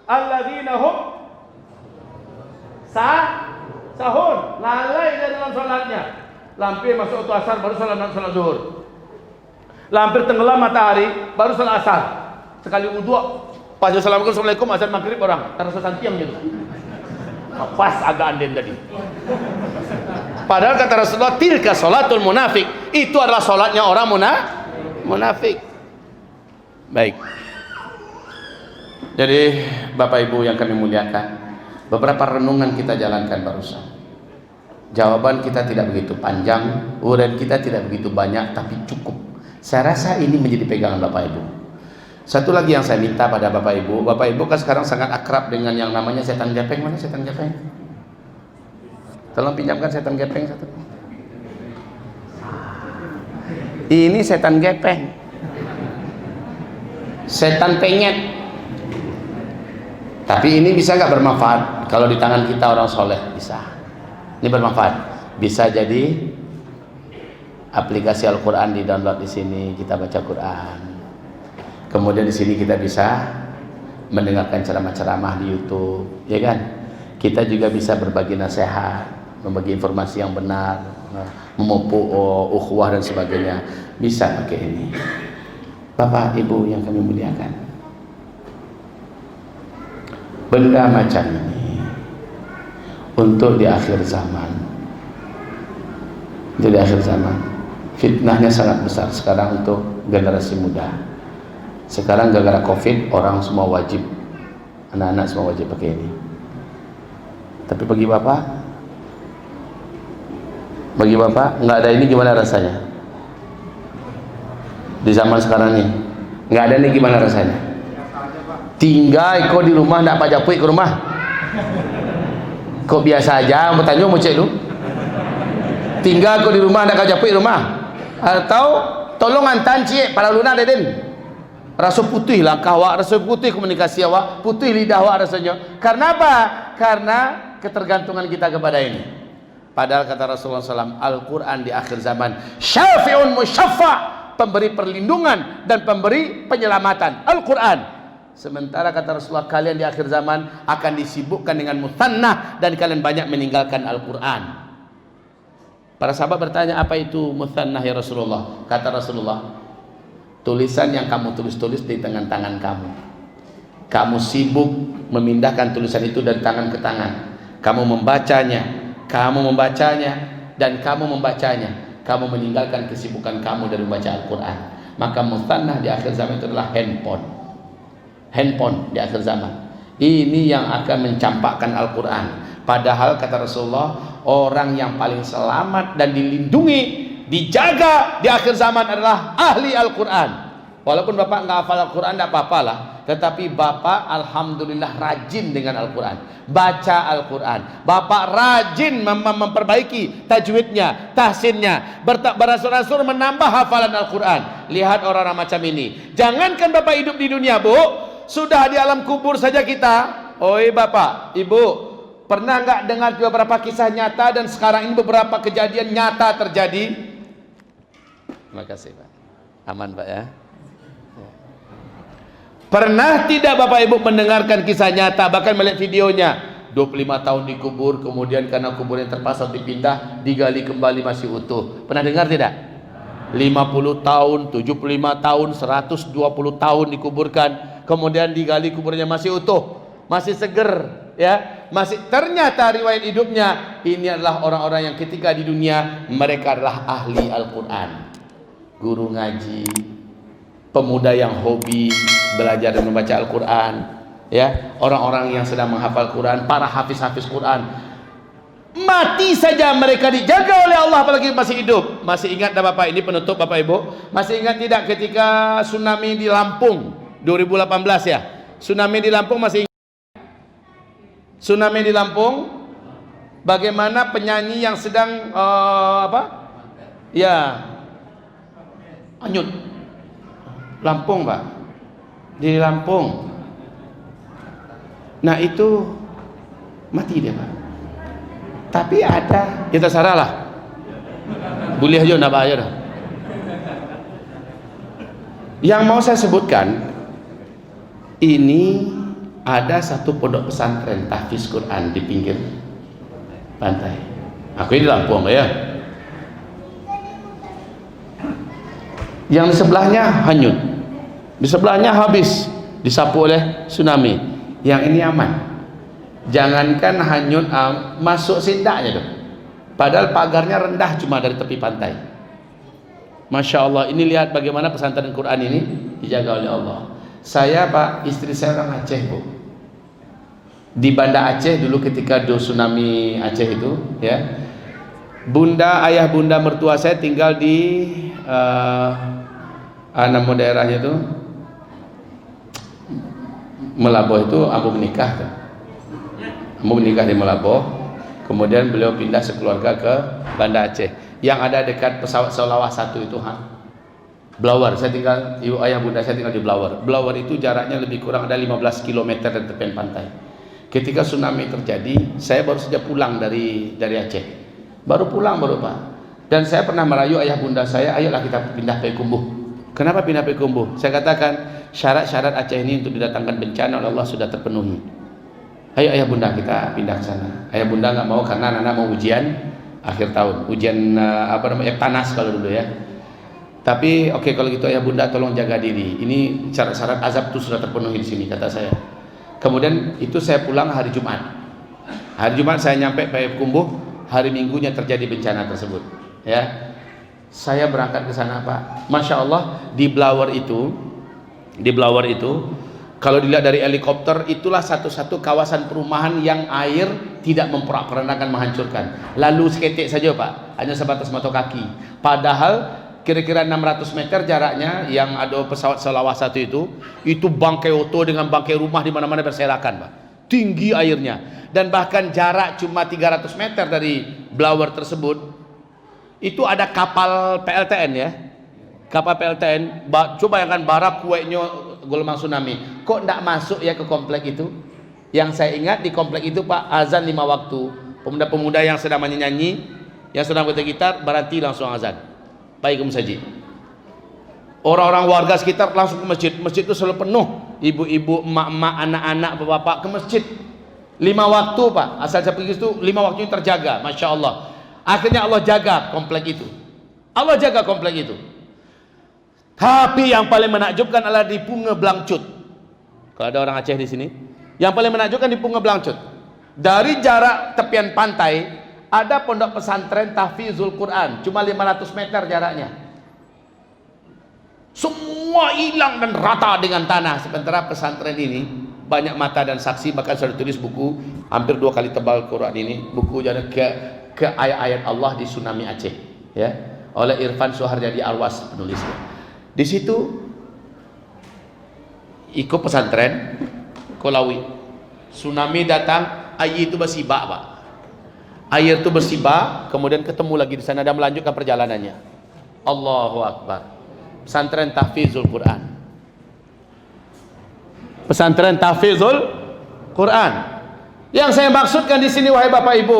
alladzina hum sahun, lalai dalam sholatnya. Lampir masuk waktu asar baru sholat zuhur. Hampir tenggelam matahari, baru salat asar. Sekali wudu, pas assalamualaikum, azan maghrib orang terasa santiang gitu. Pas agak anden tadi. Padahal kata Rasulullah, tilka salatul munafik. Itu adalah salatnya orang munafik. Baik. Jadi Bapak Ibu yang kami muliakan, beberapa renungan kita jalankan barusan. Jawaban kita tidak begitu panjang, uraian kita tidak begitu banyak, tapi cukup. Saya rasa ini menjadi pegangan Bapak Ibu. Satu lagi yang saya minta pada Bapak Ibu kan sekarang sangat akrab dengan yang namanya setan gepeng. Mana setan gepeng? Tolong pinjamkan setan gepeng satu. Ini setan gepeng. Setan penyet. Tapi ini bisa nggak bermanfaat kalau di tangan kita orang soleh? Bisa. Ini bermanfaat. Bisa jadi aplikasi Al-Quran di download di sini, kita baca Quran. Kemudian di sini kita bisa mendengarkan ceramah-ceramah di YouTube, ya kan? Kita juga bisa berbagi nasihat, membagi informasi yang benar, memupuk ukhuwah dan sebagainya. Bisa pakai ini. Bapak Ibu yang kami muliakan, benda macam ini untuk di akhir zaman. Untuk di akhir zaman, fitnahnya sangat besar sekarang untuk generasi muda. Sekarang gara-gara COVID, orang semua wajib, anak-anak semua wajib pakai ini. Tapi bagi bapak nggak ada ini, gimana rasanya? Di zaman sekarang ini nggak ada ini, gimana rasanya? Tinggal kok di rumah, nggak pajak ke rumah. Kok biasa aja, mau tanya mau cek lu. Tinggal kok di rumah, nggak pajak ke rumah. Atau tolong antan cik para lunak deden. Rasa putih lah kawak, rasa putih komunikasi awak, putih lidah awak rasanya. Karena apa? Karena ketergantungan kita kepada ini. Padahal kata Rasulullah SAW, Al-Quran di akhir zaman syafi'un musyaffa', pemberi perlindungan dan pemberi penyelamatan. Al-Quran. Sementara kata Rasulullah, kalian di akhir zaman akan disibukkan dengan muthannah dan kalian banyak meninggalkan Al-Quran. Para sahabat bertanya, apa itu muthannah ya Rasulullah? Kata Rasulullah, tulisan yang kamu tulis-tulis di tangan-tangan kamu. Kamu sibuk memindahkan tulisan itu dari tangan ke tangan. Kamu membacanya, dan kamu membacanya. Kamu meninggalkan kesibukan kamu dari membaca Al-Quran. Maka muthannah di akhir zaman itu adalah handphone di akhir zaman. Ini yang akan mencampakkan Al-Quran. Padahal kata Rasulullah, orang yang paling selamat dan dilindungi, dijaga di akhir zaman adalah ahli Al-Quran. Walaupun bapak nggak hafal Al-Quran, tidak apa-apa lah. Tetapi bapak alhamdulillah rajin dengan Al-Quran, baca Al-Quran. Bapak rajin memperbaiki tajwidnya, tahsinnya, beransur-ansur menambah hafalan Al-Quran. Lihat orang-orang macam ini. Jangankan bapak hidup di dunia, bu, sudah di alam kubur saja kita. Oi bapak, ibu, pernah nggak dengar beberapa kisah nyata dan sekarang ini beberapa kejadian nyata terjadi? Terima kasih Pak. Aman Pak ya. Pernah tidak Bapak Ibu mendengarkan kisah nyata, bahkan melihat videonya? 25 tahun dikubur, kemudian karena kuburnya terpasang dipindah, digali kembali masih utuh. Pernah dengar tidak? 50 tahun, 75 tahun, 120 tahun dikuburkan, kemudian digali kuburnya masih utuh, masih seger, ya, masih. Ternyata riwayat hidupnya ini adalah orang-orang yang ketika di dunia mereka adalah ahli Al-Quran, guru ngaji, pemuda yang hobi belajar dan membaca Al-Quran, ya, orang-orang yang sedang menghafal Quran, para hafiz-hafiz Quran. Mati saja mereka dijaga oleh Allah, apalagi masih hidup. Masih ingat dah Bapak, ini penutup Bapak Ibu, masih ingat tidak ketika tsunami di Lampung 2018 ya? Tsunami di Lampung masih ingat? Tsunami di Lampung, bagaimana penyanyi yang sedang ya, anyut Lampung Pak, di Lampung. Nah itu mati dia Pak. Tapi ada, ya terserah lah, boleh aja nak bayar dah. Yang mau saya sebutkan, ini ada satu pondok pesantren tahfiz Quran di pinggir pantai. Aku ini di Lampung ya. Yang di sebelahnya hanyut, di sebelahnya habis disapu oleh tsunami. Yang ini aman. Jangankan hanyut, masuk sindaknya tuh. Padahal pagarnya rendah cuma dari tepi pantai. Masya Allah, ini lihat bagaimana pesantren Quran ini dijaga oleh Allah. Saya Pak, istri saya orang Aceh Bu. Di Banda Aceh dulu ketika do tsunami Aceh itu, ya. Ayah bunda mertua saya tinggal di nama daerahnya itu Melaboh itu Ambo menikah kan? Ambo menikah di Melaboh, kemudian beliau pindah sekeluarga ke Banda Aceh yang ada dekat pesawat Solawah 1 itu Blower. Saya tinggal, ibu ayah bunda saya tinggal di Blower. Blower itu jaraknya lebih kurang ada 15 km dari tepian pantai. Ketika tsunami terjadi, saya baru saja pulang dari Aceh. Baru Pak. Dan saya pernah merayu ayah bunda saya, ayolah kita pindah Payakumbuh. Kenapa pindah Payakumbuh? Saya katakan syarat-syarat Aceh ini untuk didatangkan bencana oleh Allah sudah terpenuhi. Ayo ayah bunda kita pindah ke sana. Ayah bunda nggak mau karena anak mau ujian akhir tahun, ujian panas kalau dulu ya. Tapi oke, kalau gitu ayah bunda tolong jaga diri. Ini syarat-syarat azab itu sudah terpenuhi di sini kata saya. Kemudian itu saya pulang hari Jumat. Hari Jumat saya nyampe Payakumbuh, hari Minggunya terjadi bencana tersebut. Ya, saya berangkat ke sana Pak. Masya Allah, di Blower itu kalau dilihat dari helikopter, itulah satu-satu kawasan perumahan yang air tidak memporak-porandakan, menghancurkan. Lalu seketik saja Pak, hanya sebatas mata kaki. Padahal kira-kira 600 meter jaraknya yang ada pesawat Solawah 1 itu bangkai oto dengan bangkai rumah di mana-mana berserakan Pak. Tinggi airnya, dan bahkan jarak cuma 300 meter dari Blower tersebut itu ada kapal PLTN ya. Kapal PLTN, coba bayangkan barak kueknya gelombang tsunami. Kok tidak masuk ya ke komplek itu? Yang saya ingat di komplek itu Pak, azan 5 waktu. Pemuda-pemuda yang sedang menyanyi, yang sedang bergitar, berhenti langsung azan. Baik saji. Orang-orang warga sekitar langsung ke masjid. Masjid itu selalu penuh. Ibu-ibu, emak-emak, anak-anak, bapak-bapak ke masjid. 5 waktu Pak. Asal saya pergi itu 5 waktunya terjaga. Masya Allah. Akhirnya Allah jaga komplek itu. Allah jaga komplek itu. Tapi yang paling menakjubkan adalah di Punga Blangcut. Kalau ada orang Aceh di sini, yang paling menakjubkan di Punga Blangcut. Dari jarak tepian pantai ada pondok pesantren Tahfizul Quran, cuma 500 meter jaraknya. Semua hilang dan rata dengan tanah. Sementara pesantren ini banyak mata dan saksi, bahkan sudah tulis buku hampir 2 kali tebal Quran ini, buku jadi ke ayat-ayat Allah di tsunami Aceh, ya, oleh Irfan Suharyadi Arwas penulisnya. Di situ ikut pesantren Kolawi, tsunami datang, air itu bersibak Pak. Air itu bersibak, kemudian ketemu lagi di sana dan melanjutkan perjalanannya. Allahu Akbar. Pesantren Tahfizul Quran. Pesantren Tahfizul Quran. Yang saya maksudkan di sini wahai Bapak Ibu,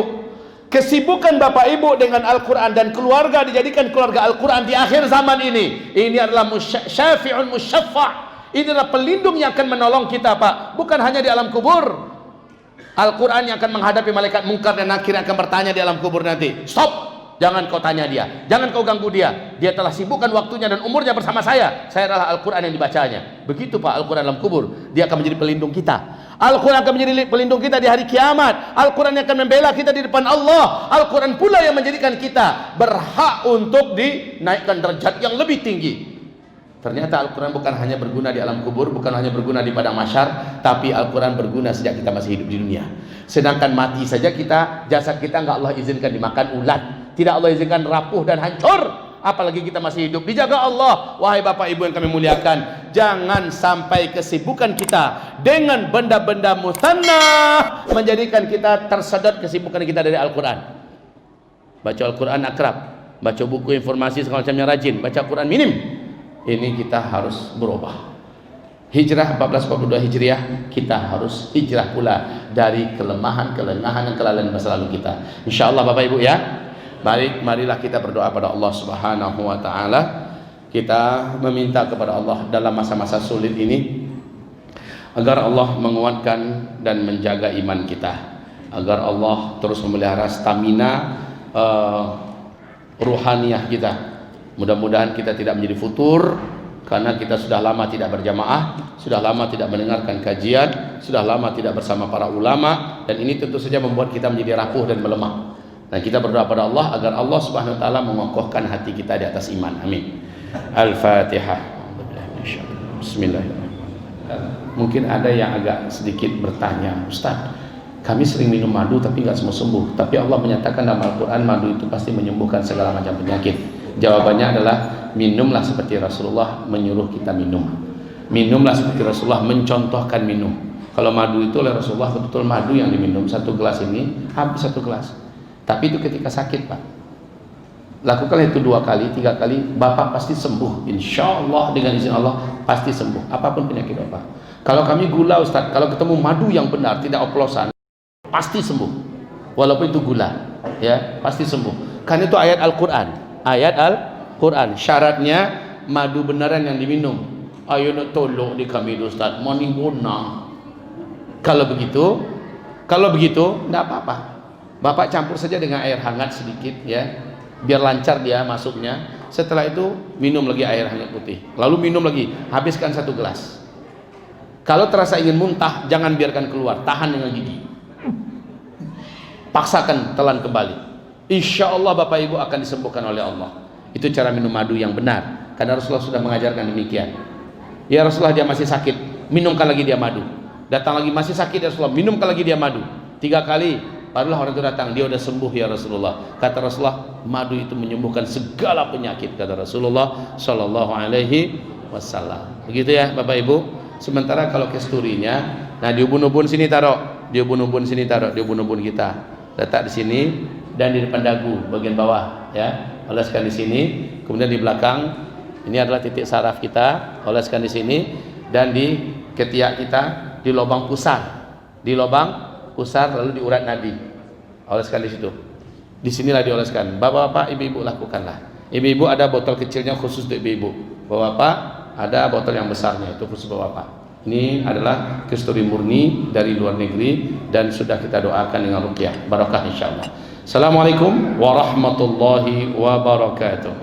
kesibukan Bapak Ibu dengan Al-Quran dan keluarga dijadikan keluarga Al-Quran di akhir zaman ini. Ini adalah syafi'un musyaffa'. Ini adalah pelindung yang akan menolong kita Pak. Bukan hanya di alam kubur. Al-Quran yang akan menghadapi malaikat mungkar dan nakir yang akan bertanya di alam kubur nanti. Stop! Jangan kau tanya dia. Jangan kau ganggu dia. Dia telah sibukkan waktunya dan umurnya bersama saya. Saya adalah Al-Quran yang dibacanya. Begitu Pak Al-Quran dalam kubur. Dia akan menjadi pelindung kita. Al-Quran akan menjadi pelindung kita di hari kiamat. Al-Quran yang akan membela kita di depan Allah. Al-Quran pula yang menjadikan kita berhak untuk dinaikkan derajat yang lebih tinggi. Ternyata Al-Quran bukan hanya berguna di alam kubur, bukan hanya berguna di padang mahsyar, tapi Al-Quran berguna sejak kita masih hidup di dunia. Sedangkan mati saja kita, jasad kita enggak Allah izinkan dimakan ulat, tidak Allah izinkan rapuh dan hancur, apalagi kita masih hidup. Dijaga Allah. Wahai Bapak Ibu yang kami muliakan, jangan sampai kesibukan kita dengan benda-benda mustannah menjadikan kita tersedot kesibukan kita dari Al-Quran. Baca Al-Quran akrab, baca buku informasi segala macamnya rajin, baca Quran minim. Ini kita harus berubah. Hijrah 1442 Hijriah, kita harus hijrah pula dari kelemahan, kelengahan dan kelalaian masa lalu kita. InsyaAllah Bapak Ibu ya. Baik, marilah kita berdoa pada Allah Subhanahu wa taala. Kita meminta kepada Allah dalam masa-masa sulit ini agar Allah menguatkan dan menjaga iman kita, agar Allah terus memelihara stamina ruhaniyah kita, Mudah-mudahan kita tidak menjadi futur, karena kita sudah lama tidak berjamaah, sudah lama tidak mendengarkan kajian, sudah lama tidak bersama para ulama, dan ini tentu saja membuat kita menjadi rapuh dan melemah. Dan kita berdoa pada Allah agar Allah Subhanahu wa taala mengokohkan hati kita di atas iman. Amin. Al-Fatihah. Bismillahirrahmanirrahim. Mungkin ada yang agak sedikit bertanya, Ustaz, kami sering minum madu tapi nggak semua sembuh. Tapi Allah menyatakan dalam Al-Quran madu itu pasti menyembuhkan segala macam penyakit. Jawabannya adalah minumlah seperti Rasulullah menyuruh kita minum. Minumlah seperti Rasulullah mencontohkan minum. Kalau madu itu oleh Rasulullah betul-betul madu yang diminum, 1 gelas ini habis 1 gelas. Tapi itu ketika sakit, Pak. Lakukan itu 2 kali, 3 kali, Bapak pasti sembuh. Insya Allah dengan izin Allah pasti sembuh. Apapun penyakit Bapak. Kalau kami gula, Ustaz, kalau ketemu madu yang benar, tidak oplosan, pasti sembuh. Walaupun itu gula, ya pasti sembuh. Karena itu ayat Al-Quran. Ayat Al-Quran. Syaratnya madu benaran yang diminum. Ayo nak tolong di kami Ustaz, morning bona. Kalau begitu, tidak apa-apa. Bapak campur saja dengan air hangat sedikit, ya, biar lancar dia masuknya. Setelah itu minum lagi air hangat putih. Lalu minum lagi, habiskan 1 gelas. Kalau terasa ingin muntah, jangan biarkan keluar, tahan dengan gigi. Paksakan telan kembali. Insya Allah Bapak Ibu akan disembuhkan oleh Allah. Itu cara minum madu yang benar. Karena Rasulullah sudah mengajarkan demikian. Ya Rasulullah, dia masih sakit, minumkan lagi dia madu. Datang lagi masih sakit ya Rasulullah, minumkan lagi dia madu. 3 kali, barulah orang itu datang, dia udah sembuh ya Rasulullah. Kata Rasulullah, madu itu menyembuhkan segala penyakit, kata Rasulullah Shallallahu Alaihi Wasallam. Begitu ya Bapak Ibu. Sementara kalau kesturinya, nah di ubun-ubun sini taruh, di ubun-ubun sini taruh, di ubun-ubun kita letak di sini dan di depan dagu bagian bawah, ya. Oleskan di sini, kemudian di belakang ini adalah titik saraf kita, oleskan di sini dan di ketiak kita, di lubang pusar, di lubang pusar, lalu di urat nadi, oleskan di situ. Di sinilah dioleskan. Bapak-bapak, ibu-ibu lakukanlah. Ibu-ibu ada botol kecilnya khusus untuk ibu-ibu. Bapak-bapak ada botol yang besarnya, itu khusus bapak. Ini adalah kesturi murni dari luar negeri dan sudah kita doakan dengan ruqyah. Barakah insyaallah. Assalamualaikum warahmatullahi wabarakatuh.